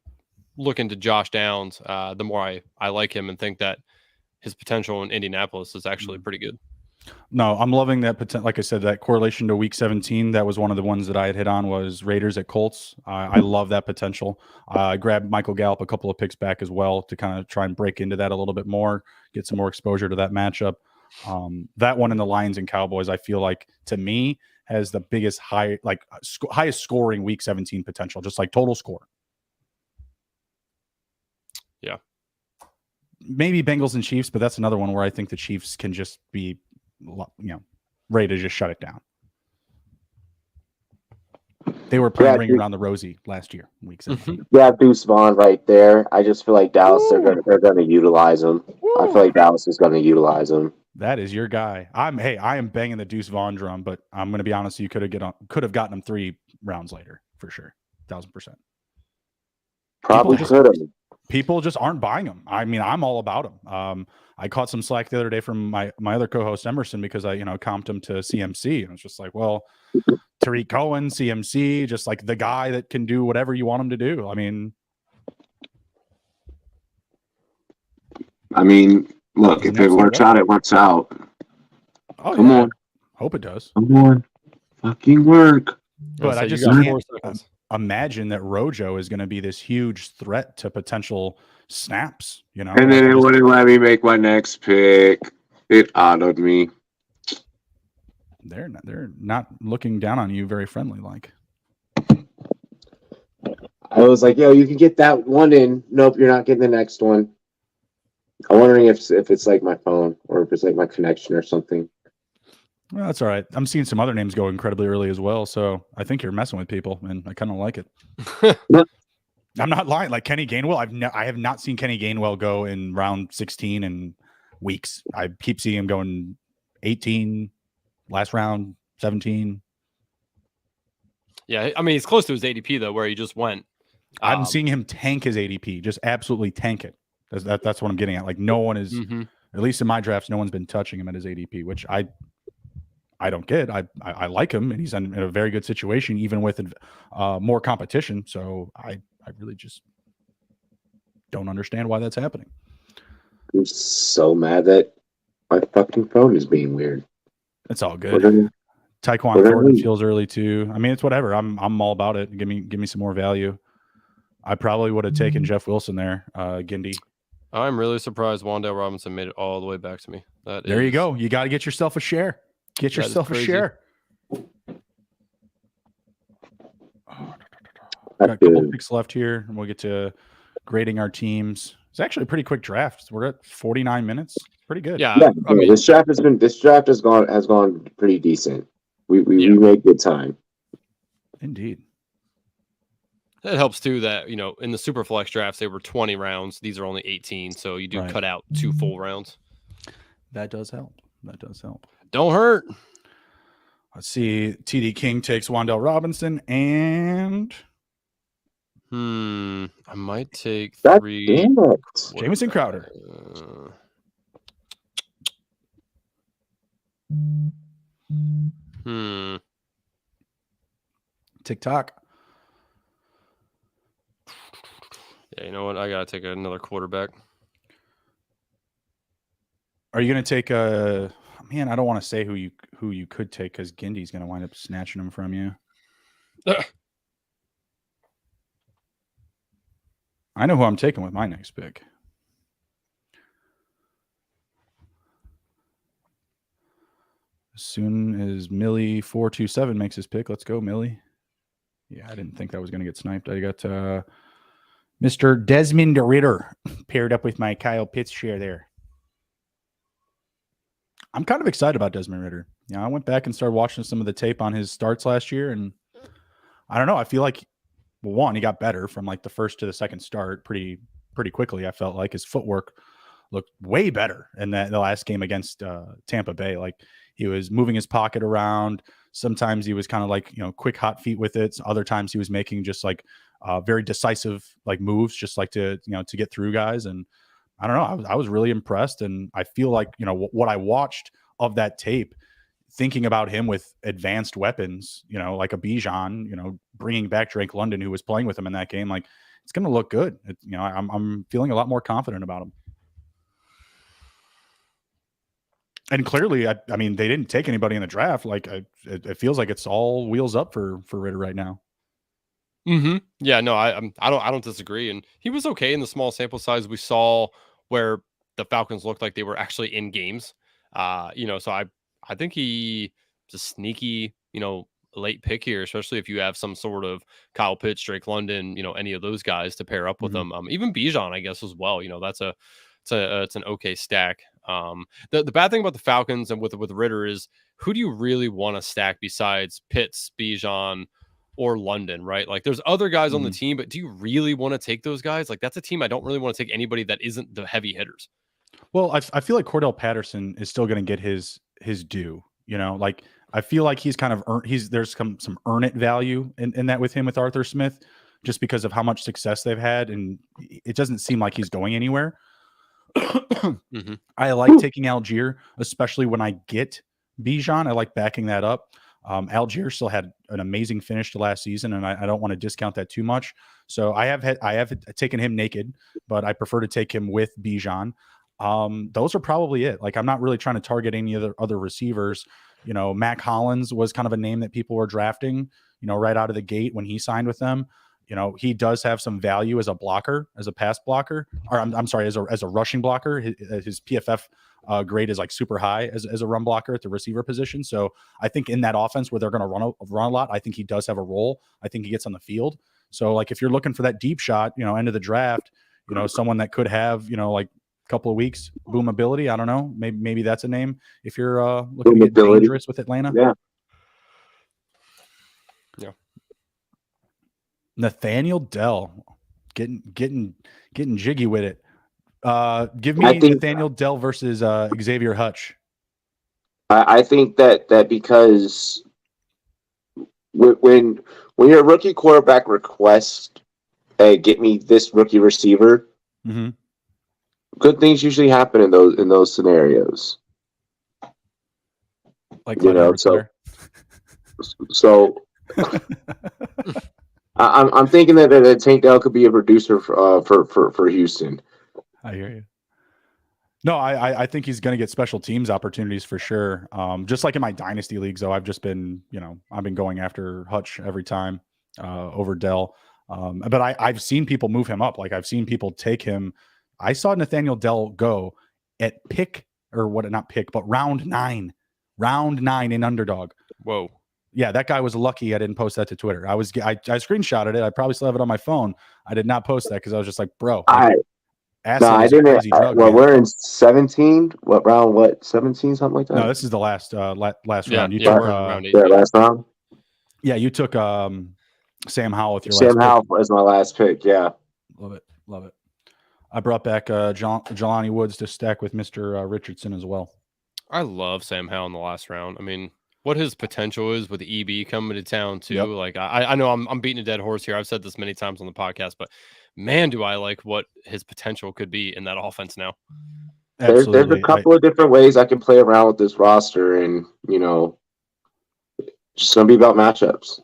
look into Josh Downs, the more I like him and think that his potential in Indianapolis is actually pretty good. No, I'm loving that potential. Like I said, that correlation to week 17, that was one of the ones that I had hit on was Raiders at Colts. I love that potential. I grabbed Michael Gallup a couple of picks back as well to kind of try and break into that a little bit more, get some more exposure to that matchup. That one in the Lions and Cowboys, I feel like, to me, has the biggest highest scoring week 17 potential, just like total score. Yeah. Maybe Bengals and Chiefs, but that's another one where I think the Chiefs can just be, ready to just shut it down. They were playing Ring Around the Rosie last year, week 17. Yeah, Deuce Vaughn right there. I just feel like Dallas, they're going to utilize him. I feel like Dallas is going to utilize him. That is your guy. I am banging the Deuce Vaughn drum, but I'm going to be honest, you could have gotten him 3 rounds later for sure, 1,000%. Probably could have. People just aren't buying them. I mean, I'm all about them. I caught some slack the other day from my other co-host Emerson because I comped him to CMC, and it's just like, well, Tariq Cohen, CMC, just like the guy that can do whatever you want him to do. I mean, look, if it works out, it works out. Oh, Come on. Hope it does. Come on. Fucking work. But I just can't imagine that Rojo is going to be this huge threat to potential snaps, And then it wouldn't let me make my next pick. It autoed me. They're not looking down on you very friendly like. I was like, yo, you can get that one in. Nope, you're not getting the next one. I'm wondering if it's like my phone or if it's like my connection or something. Well, that's all right. I'm seeing some other names go incredibly early as well, so I think you're messing with people, and I kind of like it. I'm not lying. Like Kenny Gainwell, I have not seen Kenny Gainwell go in round 16 in weeks. I keep seeing him going 18, last round 17. Yeah, I mean he's close to his ADP though, where he just went. I'm seeing him tank his ADP, just absolutely tank it. That's what I'm getting at. Like no one is, at least in my drafts, no one's been touching him at his ADP, which I don't get. I like him, and he's in a very good situation, even with more competition. So I really just don't understand why that's happening. I'm so mad that my fucking phone is being weird. It's all good. Tyquan Thornton feels early too. I mean, it's whatever. I'm all about it. Give me some more value. I probably would have taken Jeff Wilson there, Gindy. I'm really surprised Wan'Dale Robinson made it all the way back to me. There you go. You got to get yourself a share. Get yourself a share. Got a couple picks left here, and we'll get to grading our teams. It's actually a pretty quick draft. We're at 49 minutes. Pretty good. Yeah, I mean, this draft has gone pretty decent. We make good time. Indeed. It helps too that, in the super flex drafts, they were 20 rounds. These are only 18. So you do Right. cut out 2 full rounds. That does help. Don't hurt. Let's see. TD King takes Wan'Dale Robinson and I might take God 3. damn it. Jamison Crowder. TikTok. Yeah, you know what? I gotta take another quarterback. Are you going to take a man? I don't want to say who you could take because Gindy's going to wind up snatching him from you. I know who I'm taking with my next pick. As soon as Millie 427 makes his pick, let's go, Millie. Yeah, I didn't think that was going to get sniped. I got Mr. Desmond Ritter paired up with my Kyle Pitts share there. I'm kind of excited about Desmond Ritter. I went back and started watching some of the tape on his starts last year, and I don't know. I feel like, well, one, he got better from like the first to the second start pretty quickly. I felt like his footwork looked way better in the last game against Tampa Bay. Like he was moving his pocket around. Sometimes he was kind of like, quick hot feet with it. Other times he was making just like very decisive like moves, just like to get through guys. And I don't know. I was really impressed. And I feel like, what I watched of that tape, thinking about him with advanced weapons, like a Bijan, bringing back Drake London, who was playing with him in that game, like it's going to look good. I'm feeling a lot more confident about him. And clearly, I mean, they didn't take anybody in the draft. Like it feels like it's all wheels up for Ritter right now. Yeah, no, I don't disagree. And he was okay in the small sample size we saw where the Falcons looked like they were actually in games. So I think he's a sneaky, late pick here, especially if you have some sort of Kyle Pitts, Drake London, any of those guys to pair up with them. Even Bijan, I guess, as well. It's an okay stack. The bad thing about the Falcons and with Ritter is, who do you really want to stack besides Pitts, Bijan, or London, right? Like there's other guys on the team, but do you really want to take those guys? Like that's a team I don't really want to take anybody that isn't the heavy hitters. Well, I feel like Cordell Patterson is still going to get his due. Like I feel like he's kind of there's some earn it value in that with him with Arthur Smith, just because of how much success they've had, and it doesn't seem like he's going anywhere. I like taking Algier, especially when I get Bijan. I like backing that up. Algier still had an amazing finish to last season, and I don't want to discount that too much. So I have taken him naked, but I prefer to take him with Bijan. Those are probably it. Like I'm not really trying to target any other receivers. Mac Hollins was kind of a name that people were drafting, right out of the gate when he signed with them. He does have some value as a blocker, as a pass blocker, or I'm sorry, as a rushing blocker. His PFF grade is like super high as a run blocker at the receiver position. So I think in that offense where they're going to run a lot, I think he does have a role. I think he gets on the field. So like if you're looking for that deep shot, end of the draft, someone that could have, like a couple of weeks boom ability. I don't know. Maybe that's a name if you're looking to get dangerous with Atlanta. Yeah. Nathaniel Dell getting jiggy with it. Give me Nathaniel Dell versus Xavier Hutch. I think that because when your rookie quarterback requests, "Hey, get me this rookie receiver," good things usually happen in those scenarios. Like so. I'm thinking that Tank Dell could be a producer for Houston. I hear you. No, I think he's going to get special teams opportunities for sure. Just like in my dynasty leagues, though, I've just been, I've been going after Hutch every time over Dell. But I've seen people move him up. Like I've seen people take him. I saw Nathaniel Dell go at round 9 in underdog. Whoa. Yeah, that guy was lucky I didn't post that to Twitter. I screenshotted it. I probably still have it on my phone. I did not post that because I was just like, bro. acid I is a didn't. crazy drug, Well, man. we're in 17. What round? What 17? Something like that. No, this is the last last round. You Yeah, took we're in round 8. Yeah, last round. yeah, you took Sam Howell with your Sam last Howell pick. was my last pick. Yeah. Love it, love it. I brought back Jelani Woods to stack with Mr. Richardson as well. I love Sam Howell in the last round. I mean, what his potential is with EB coming to town too. Yep. Like I know I'm beating a dead horse here. I've said this many times on the podcast, but man, do I like what his potential could be in that offense now. There's Absolutely. a couple of different ways I can play around with this roster, and just gonna be about matchups.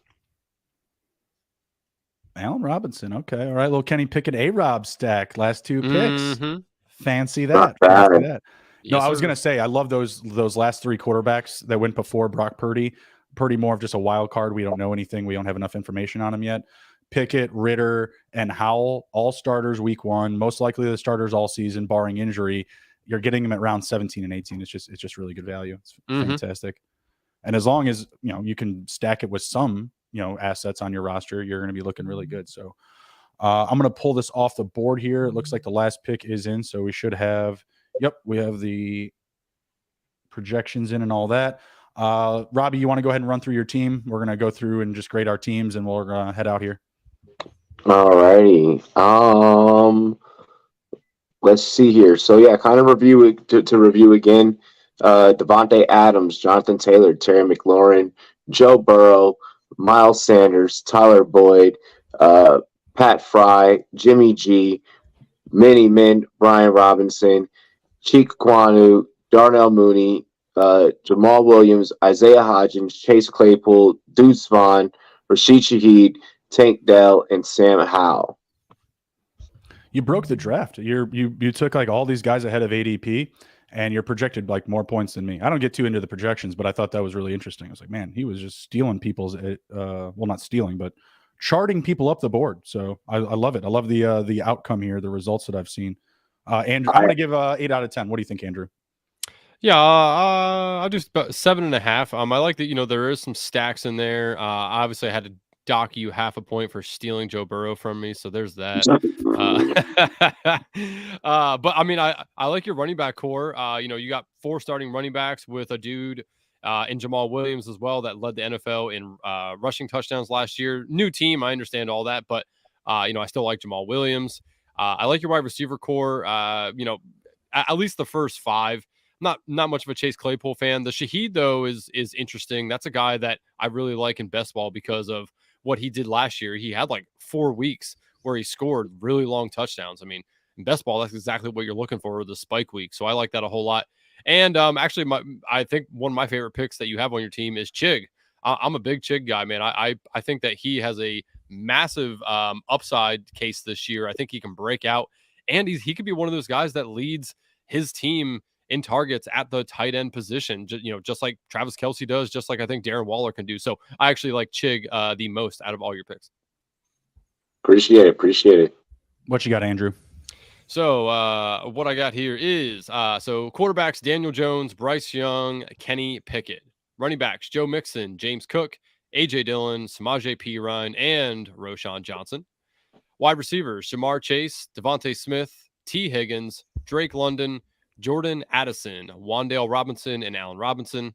Allen Robinson. Okay. All right. Little Kenny Pickett A-Rob stack. Last 2 picks. Mhm. Fancy Not that. Fancy bad. that. No, Yes, I was sir. gonna say I love those last 3 quarterbacks that went before Brock Purdy. Purdy more of just a wild card. We don't know anything. We don't have enough information on him yet. Pickett, Ritter, and Howell, all starters week 1. Most likely the starters all season, barring injury. You're getting them at round 17 and 18. It's just really good value. It's fantastic. And as long as you can stack it with some assets on your roster, you're going to be looking really good. So I'm going to pull this off the board here. It looks like the last pick is in, so we should have. Yep, we have the projections in and all that. Robbie, you want to go ahead and run through your team? We're going to go through and just grade our teams, and we're going to head out here. All righty. Let's see here. So yeah, kind of review to review again. Devontae Adams, Jonathan Taylor, Terry McLaurin, Joe Burrow, Miles Sanders, Tyler Boyd, Pat Fry, Jimmy G, Mini Min, Brian Robinson, Cheek Kwanu, Darnell Mooney, Jamal Williams, Isaiah Hodgins, Chase Claypool, Deuce Vaughn, Rashid Shaheed, Tank Dell, and Sam Howell. You broke the draft. You took like all these guys ahead of ADP, and you're projected like more points than me. I don't get too into the projections, but I thought that was really interesting. I was like, man, he was just stealing people's well, not stealing, but charting people up the board. So I love it. I love the outcome here, the results that I've seen. Andrew, I'm going to give 8 out of 10. What do you think, Andrew? Yeah, I'll do about 7.5. I like that, there is some stacks in there. Obviously, I had to dock you half a point for stealing Joe Burrow from me, so there's that. But I mean, I like your running back core. You got 4 starting running backs with a dude in Jamal Williams as well that led the NFL in rushing touchdowns last year. New team, I understand all that, but I still like Jamal Williams. I like your wide receiver core. At least the first 5. Not much of a Chase Claypool fan. The Shaheed, though, is interesting. That's a guy that I really like in best ball because of what he did last year. He had like 4 weeks where he scored really long touchdowns. I mean, in best ball, that's exactly what you're looking for with the spike week. So I like that a whole lot. And actually, I think one of my favorite picks that you have on your team is Chig. I'm a big Chig guy, man. I think that he has a massive upside case this year. I think he can break out, and he could be one of those guys that leads his team in targets at the tight end position, just like Travis Kelce does, just like I think Darren Waller can do. So I actually like Chig the most out of all your picks. Appreciate it. What you got, Andrew? So what I got here is so quarterbacks: Daniel Jones, Bryce Young, Kenny Pickett. Running backs: Joe Mixon, James Cook, AJ Dillon, Samaje Perine, and Roschon Johnson. Wide receivers: Jamar Chase, Devontae Smith, T. Higgins, Drake London, Jordan Addison, Wan'Dale Robinson, and Allen Robinson.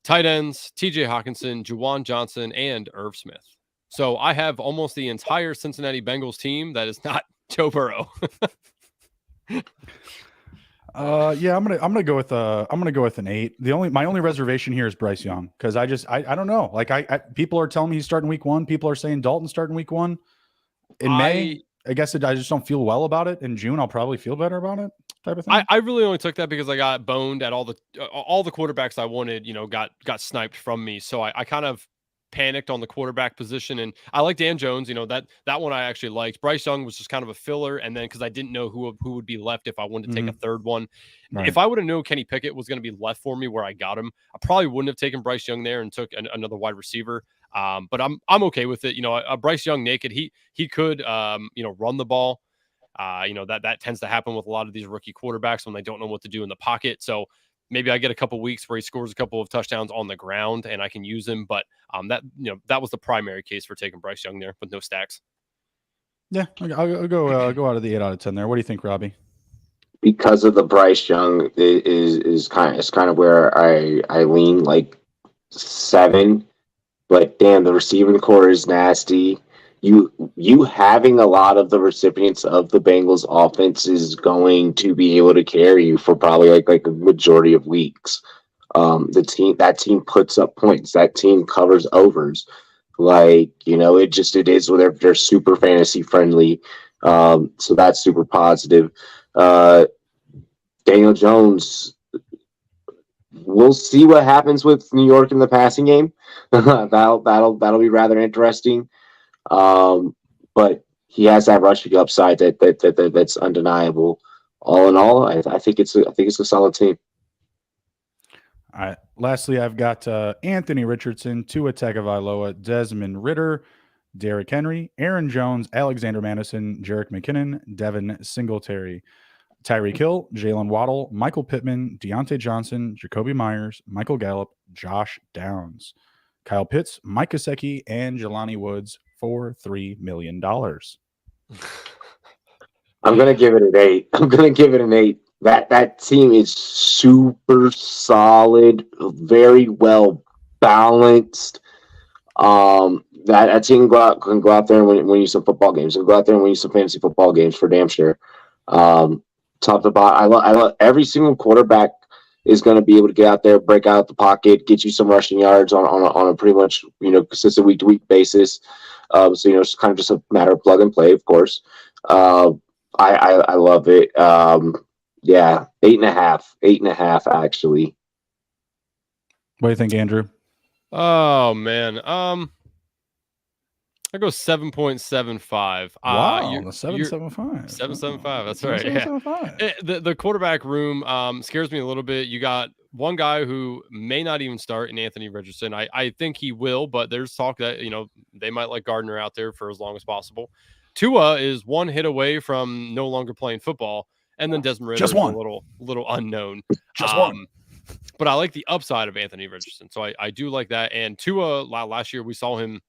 Tight ends: TJ Hawkinson, Juwan Johnson, and Irv Smith. So I have almost the entire Cincinnati Bengals team that is not Joe Burrow. Yeah, I'm gonna go with an 8. My only reservation here is Bryce Young, because I don't know. Like I people are telling me he's starting week 1. People are saying Dalton's starting week 1. In May, I guess I just don't feel well about it. In June, I'll probably feel better about it. Type of thing. I really only took that because I got boned at all the quarterbacks I wanted. Got sniped from me. So I kind of panicked on the quarterback position, and I like Dan Jones. That one I actually liked. Bryce Young was just kind of a filler, and then because I didn't know who would be left if I wanted to take a third one. Right. If I would have known Kenny Pickett was going to be left for me where I got him, I probably wouldn't have taken Bryce Young there and took another wide receiver. But I'm okay with it. Bryce Young naked, he could run the ball. That tends to happen with a lot of these rookie quarterbacks when they don't know what to do in the pocket. So maybe I get a couple weeks where he scores a couple of touchdowns on the ground and I can use him. But that was the primary case for taking Bryce Young there with no stacks. Yeah, I'll go out of the 8 out of 10 there. What do you think, Robbie? Because of the Bryce Young is kind of where I lean like 7. But damn, the receiving core is nasty. You having a lot of the recipients of the Bengals offense is going to be able to carry you for probably like a majority of weeks. That team puts up points. That team covers overs. Like, it is where they're super fantasy friendly. So that's super positive. Daniel Jones, we'll see what happens with New York in the passing game. that'll be rather interesting. But he has that rushing upside that's undeniable. All in all, I think it's a solid team. All right. Lastly, I've got Anthony Richardson, Tua Tagovailoa, Desmond Ritter, Derrick Henry, Aaron Jones, Alexander Madison, Jerick McKinnon, Devin Singletary, Tyreek Hill, Jalen Waddle, Michael Pittman, Deontay Johnson, Jacoby Myers, Michael Gallup, Josh Downs, Kyle Pitts, Mike Gesicki, and Jelani Woods for $3 million. I'm gonna give it an 8. That team is super solid, very well balanced. That team can go out there and win you some football games. Can go out there and win you some fantasy football games for damn sure. Top to bottom, I love every single quarterback is going to be able to get out there, break out the pocket, get you some rushing yards on a pretty much consistent week to week basis. So it's kind of just a matter of plug and play, of course. I love it. Yeah, 8.5 actually. What do you think, Andrew? Oh man, I go 7.75. Wow, 7.75. 7.75. That's right. 7.75. Yeah. The quarterback room scares me a little bit. You got one guy who may not even start in Anthony Richardson. I think he will, but there's talk that they might let Gardner out there for as long as possible. Tua is one hit away from no longer playing football, and then Desmond Ritter is a little unknown. Just one. But I like the upside of Anthony Richardson, so I do like that. And Tua, last year we saw him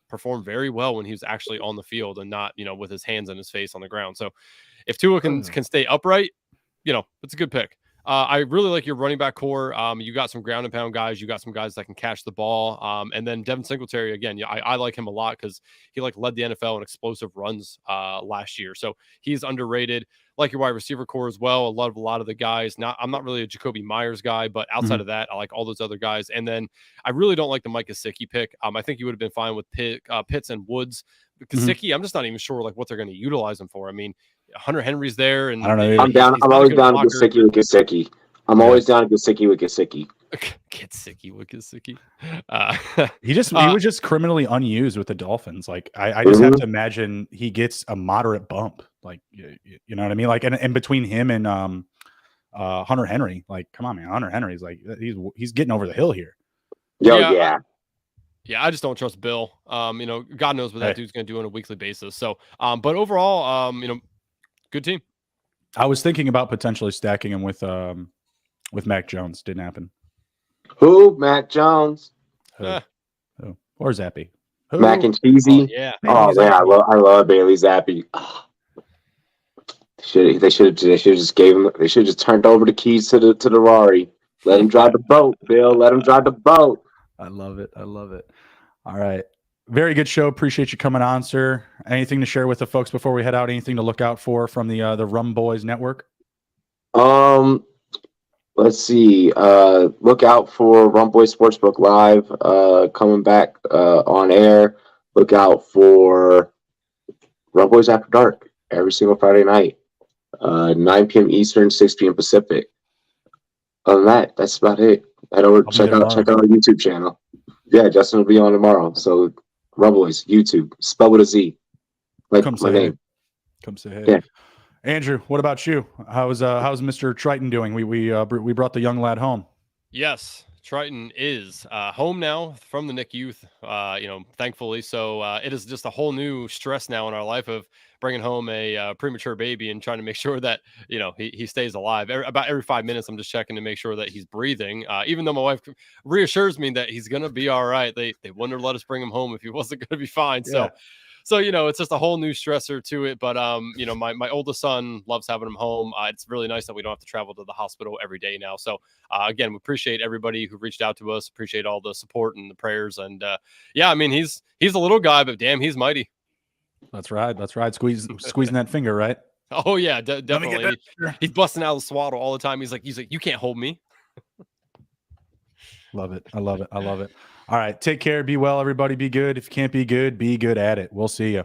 perform very well when he was actually on the field and not with his hands in his face on the ground. So if Tua can stay upright, it's a good pick. I really like your running back core. You got some ground and pound guys. You got some guys that can catch the ball. And then Devin Singletary, again, I like him a lot because he led the NFL in explosive runs last year. So he's underrated. Like your wide receiver core as well. A lot of the guys. I'm not really a Jacoby Myers guy, but outside of that, I like all those other guys. And then I really don't like the Mike Gesicki pick. I think you would have been fine with Pitts and Woods. Gesicki, I'm just not even sure what they're going to utilize him for. I mean, Hunter Henry's there, and I don't know. I'm always down to Gesicki with Gesicki. Always down to Gesicki with Gesicki. Gesicki with Gesicki. He was just criminally unused with the Dolphins. Like I just have to imagine he gets a moderate bump. Like you know what I mean? Like and between him and Hunter Henry, like come on, man, Hunter Henry's like he's getting over the hill here. Yeah. Yeah, I just don't trust Bill. God knows what that dude's going to do on a weekly basis. So, but overall, good team. I was thinking about potentially stacking him with Mac Jones. Didn't happen. Who? Mac Jones? Who? Or Zappy? Who? Mac and Cheesy? Oh, yeah. Oh man, I love Bailey Zappy. Oh. They should have just gave him. They should have just turned over the keys to the Rari. Let him drive the boat, Bill. Let him drive the boat. I love it. All right. Very good show. Appreciate you coming on, sir. Anything to share with the folks before we head out? Anything to look out for from the Rumboyz network? Let's see. Look out for Rumboyz Sportsbook Live coming back on air. Look out for Rumboyz After Dark every single Friday night, 9 p.m. Eastern, 6 p.m. Pacific. Other than that, that's about it. Head over, check out our YouTube channel. Yeah, Justin will be on tomorrow. So Rumboyz YouTube, spell with a Z, like Come my name. Come say hey. Yeah. Andrew, what about you? How's Mr. Triton doing? We brought the young lad home. Yes, Triton is home now from the NIC youth. Thankfully, so it is just a whole new stress now in our life of bringing home a premature baby and trying to make sure that he stays alive. About every 5 minutes, I'm just checking to make sure that he's breathing. Even though my wife reassures me that he's gonna be all right, they wouldn't have let us bring him home if he wasn't gonna be fine. Yeah. So So, it's just a whole new stressor to it. But, my oldest son loves having him home. It's really nice that we don't have to travel to the hospital every day now. So, again, we appreciate everybody who reached out to us. Appreciate all the support and the prayers. And yeah, I mean, he's a little guy, but damn, he's mighty. That's right. Squeezing that finger, right? Oh yeah, definitely. He's busting out the swaddle all the time. He's like, you can't hold me. Love it. I love it. All right. Take care. Be well, everybody. Be good. If you can't be good at it. We'll see you.